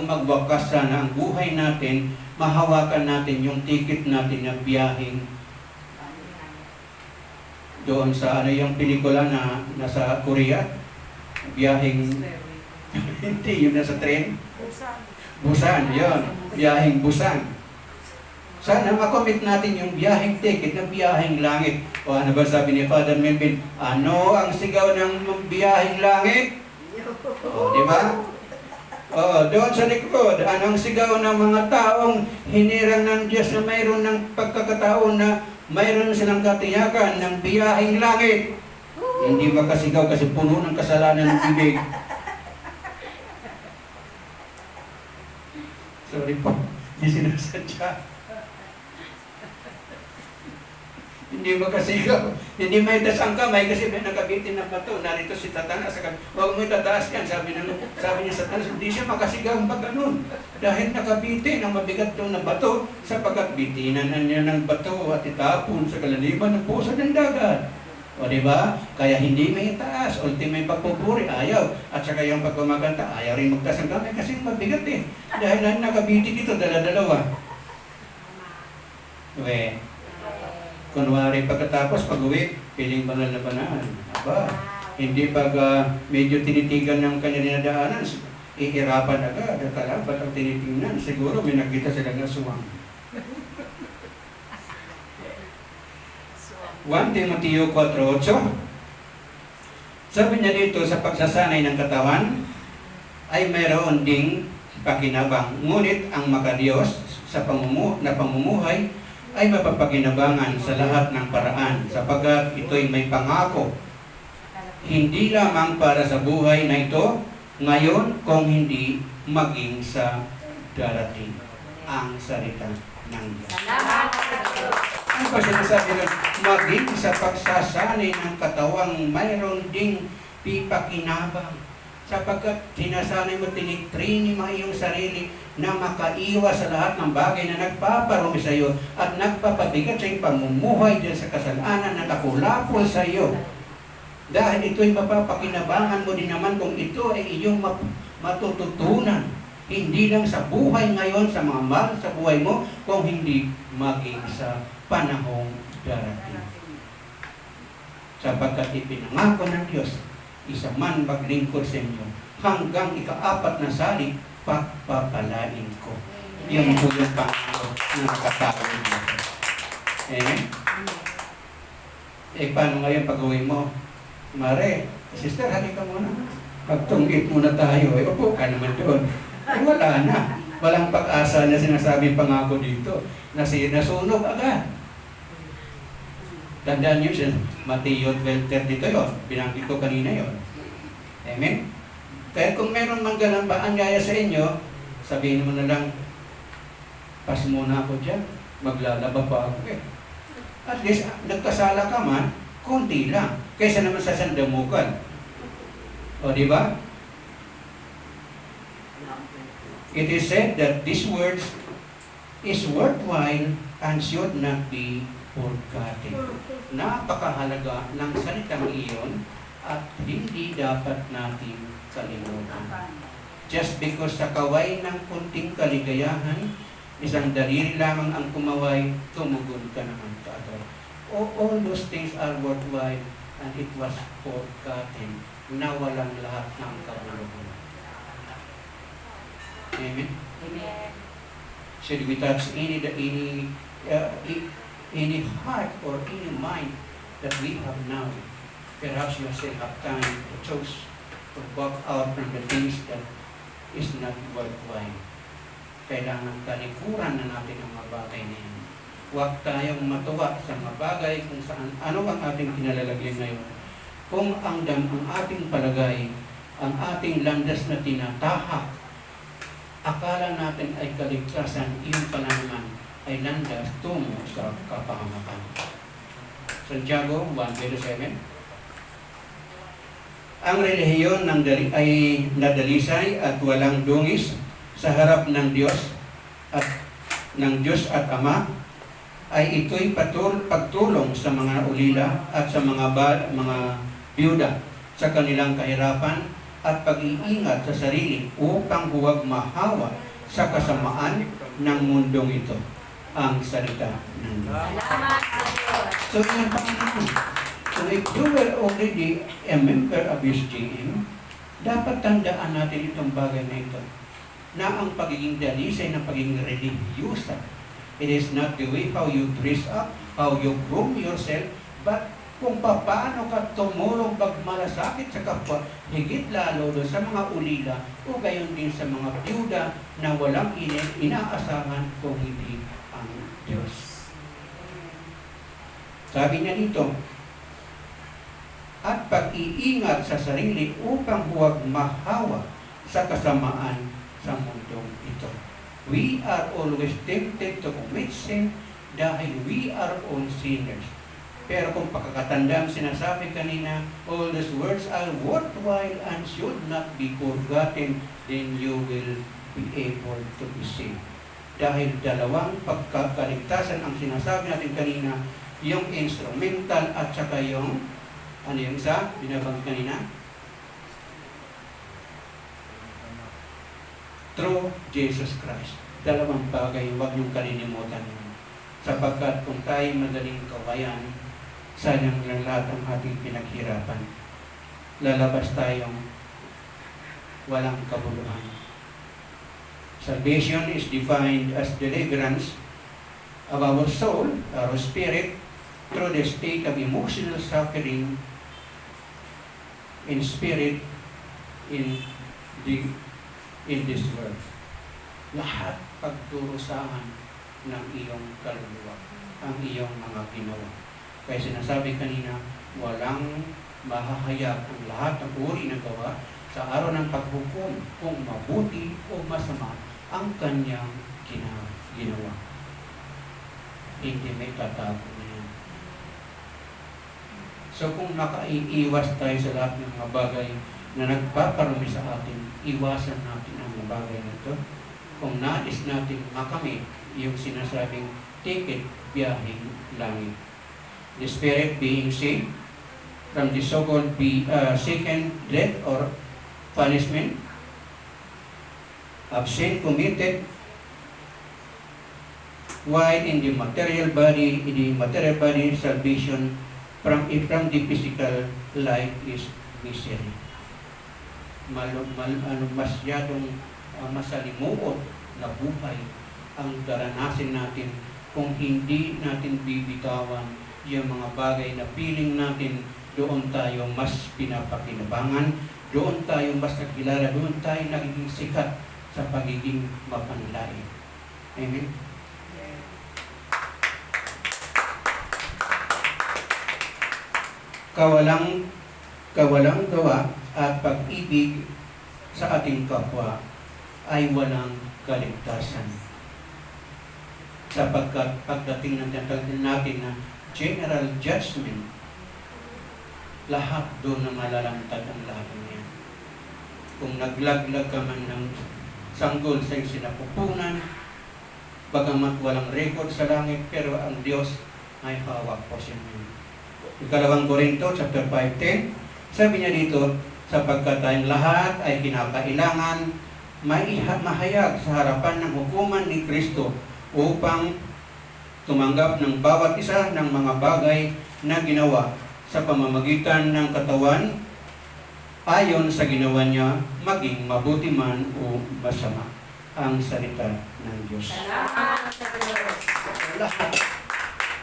magwakas sana ang buhay natin, mahawakan natin yung ticket natin na biyaheng doon sa yung pelikula na nasa Korea, biyaheng hindi, yung nasa train, Busan, yun, biyaheng Busan. Sana makomit natin yung biyaheng ticket na biyaheng langit. O ano ba sabi ni Father Melvin? Ano ang sigaw ng biyaheng langit? O, di ba? O, doon sa likod, anong sigaw ng mga taong hinirang ng Diyos na mayroon ng pagkakataon na mayroon silang katiyakan ng biyaheng langit? Hindi makasigaw kasi puno ng kasalanan ng bibig. Sorry po, hindi sinasadya. Hindi makasigaw. Hindi may tas ang kamay kasi may nakabitin ng bato. Narito si Satanas. Huwag mo itataas yan. Sabi niya Satanas, hindi siya makasigaw pag ganun. Dahil nakabitin ang mabigat doon na bato sapagkat bitinan na niya ng bato at itapon sa kalaliman ng puso ng dagat. O diba? Kaya hindi may itaas. Ultimate pagpupuri, ayaw. At saka yung pagkumaganta, ayaw rin magtaas ang kamay kasi mabigat eh. Dahil nakabitin dito, dala-dalawa. Kunwari pagkatapos pag-uwi, piling banal na banal. Aba, hindi pag medyo tinitigan ng kanya dinadaanan, ihirapan agad. At ba't ang tinitingnan? Siguro may nakita silang nasuwang. 1 Timoteo 4:8. Sabi niya dito, sa pagsasanay ng katawan, ay mayroon ding pakinabang. Ngunit ang makadiyos sa pamumuhay ay mapapakinabangan sa lahat ng paraan sapagkat ito'y may pangako. Hindi lamang para sa buhay na ito ngayon kung hindi maging sa darating. Ang salita ng Diyos. Salamat sa Diyos. Ano ba sinasabi nun? Maging sa pagsasanay ng katawang mayroon ding pipakinabang sapagkat sinasanay mo, tinitraining mo iyong sarili na makaiwas sa lahat ng bagay na nagpaparumi sa iyo at nagpapabigat sa iyong pamumuhay dyan sa kasalanan na nakulapol sa iyo. Dahil ito'y mapapakinabangan mo din naman kung ito ay iyong matututunan. Hindi lang sa buhay ngayon, sa mga mahal sa buhay mo, kung hindi maging sa panahong darating. Sapagkat ipinangako ng Diyos, isa man maglingkod sa inyo, hanggang ika-4 na salik, pagpapalain ko. Yung po yung Panginoon na nakatawag dito. Paano ngayon pag-uwi mo? Mare, sister, halika muna. Pagtunggit muna tayo. Upo ka naman doon. Wala na. Walang pag-asa na sinasabing pangako dito. Nasunog agad. Tandaan niyo siya, Mateo 12:32 yun. Binanggit ko kanina yun. Amen? Kaya kung meron man ganang ba anyaya sa inyo, sabihin mo na lang, pas muna ako dyan, maglalaba pa ako eh. At least, nagkasala ka man, konti lang, kaysa naman sa sandamukan. O, di ba? It is said that these words is worthwhile and should not be forgotten. Napakahalaga ng salitang iyon at hindi dapat natin kalimutan. Just because sa kaway ng kunting kaligayahan, isang daliri lamang ang kumaway, tumugon ka naman kaagad. All those things are worthwhile and it was forgotten. Nawalang lahat ng kabuluhan. Amen? Should we touch any heart or any mind that we have now? Perhaps you still have time to choose to walk out from the things that is not worthwhile. Kailangan talikuran na natin ang mga bagay na yan. Huwag tayong matuwa sa mga bagay kung saan ano ang ating kinalalagyan ngayon. Kung ang ating palagay, ang ating landas na tinatahak, akala natin ay kaligtasan, iyon pala naman ay landas tungo sa kapahamakan. Santiago 1:7. Ang relihiyon ay nadalisay at walang dungis sa harap ng Diyos at Ama ay ito'y pagtulong sa mga ulila at sa mga biyuda sa kanilang kahirapan at pag-iingat sa sarili upang huwag mahawa sa kasamaan ng mundong ito. Ang salita ng Diyos. Salamat sa Diyos. So, yun ang Panginoon. So, if you were already a member of SGM, dapat tandaan natin itong bagay na ito, na ang pagiging dalisay ng pagiging religyosa, it is not the way how you dress up, how you groom yourself, but kung paano ka tumulong pagmalasakit sa kapwa, higit lalo doon sa mga ulila o gayon din sa mga byuda na walang inaasahan kung hindi ang Diyos. Sabi niya dito, at pag-iingat sa sarili upang huwag mahawa sa kasamaan sa mundong ito. We are always tempted to commit sin dahil we are all sinners. Pero kung pakakatanda ang sinasabi kanina, all these words are worthwhile and should not be forgotten, then you will be able to be saved. Dahil dalawang pagkakaligtasan ang sinasabi natin kanina, yung instrumental at saka yung ano yung isa, binabanggit kanina? Through Jesus Christ. Dalawang bagay, huwag niyong kalilimutan yun. Sapagkat kung tayo madaling kawayan, sayang lang lahat ang ating pinaghirapan. Lalabas tayong walang kabuluhan. Salvation is defined as deliverance of our soul, our spirit, through the state of emotional suffering in spirit in this world. Lahat pagdurusahan ng iyong kaluluwa, ang iyong mga ginawa. Kaya sinasabi kanina, walang mahahayag ang lahat ng uri ng gawa sa araw ng paghukom kung mabuti o masama ang kanyang ginawa. Hindi may tatago na yan. So kung nakaiiwas tayo sa lahat ng mga bagay na nagpaparumi sa atin, iwasan natin ang mga bagay na ito. Kung nais natin makamit yung sinasabing ticket biyaheng langit. The spirit being saved from the so-called second death or punishment of sin committed while in the material body salvation from the physical life is misery. Masyadong masalimuot na buhay ang daranasin natin kung hindi natin bibitawan yung mga bagay na feeling natin, doon tayo mas pinapakinabangan, doon tayo mas nakilala, doon tayo nagiging sikat sa pagiging mapanlain. Amen? Kawalang gawa at pag-ibig sa ating kapwa ay walang kaligtasan. Sapagkat pagdating natin na general judgment, lahat doon na malalantad ang lahat niya. Kung naglaglag ka man ng sanggol sa iyong sinapupunan, bagamat walang record sa langit, pero ang Diyos ay hawak po sa inyo. Ikalawang Korinto, chapter 5:10, sabi niya dito, sapagkat tayong lahat ay kinakailangan mahayag sa harapan ng hukuman ni Kristo upang tumanggap ng bawat isa ng mga bagay na ginawa sa pamamagitan ng katawan ayon sa ginawa niya, maging mabuti man o masama. Ang salita ng Diyos. Salamat sa Diyos. Lahat.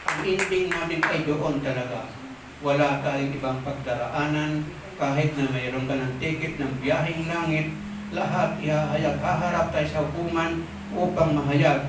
Ang ending natin ay doon talaga. Wala tayong ibang pagdaraanan, kahit na mayroon ka ng ticket ng biyaheng langit, lahat ihahayag, haharap tayo sa hukuman upang mahayag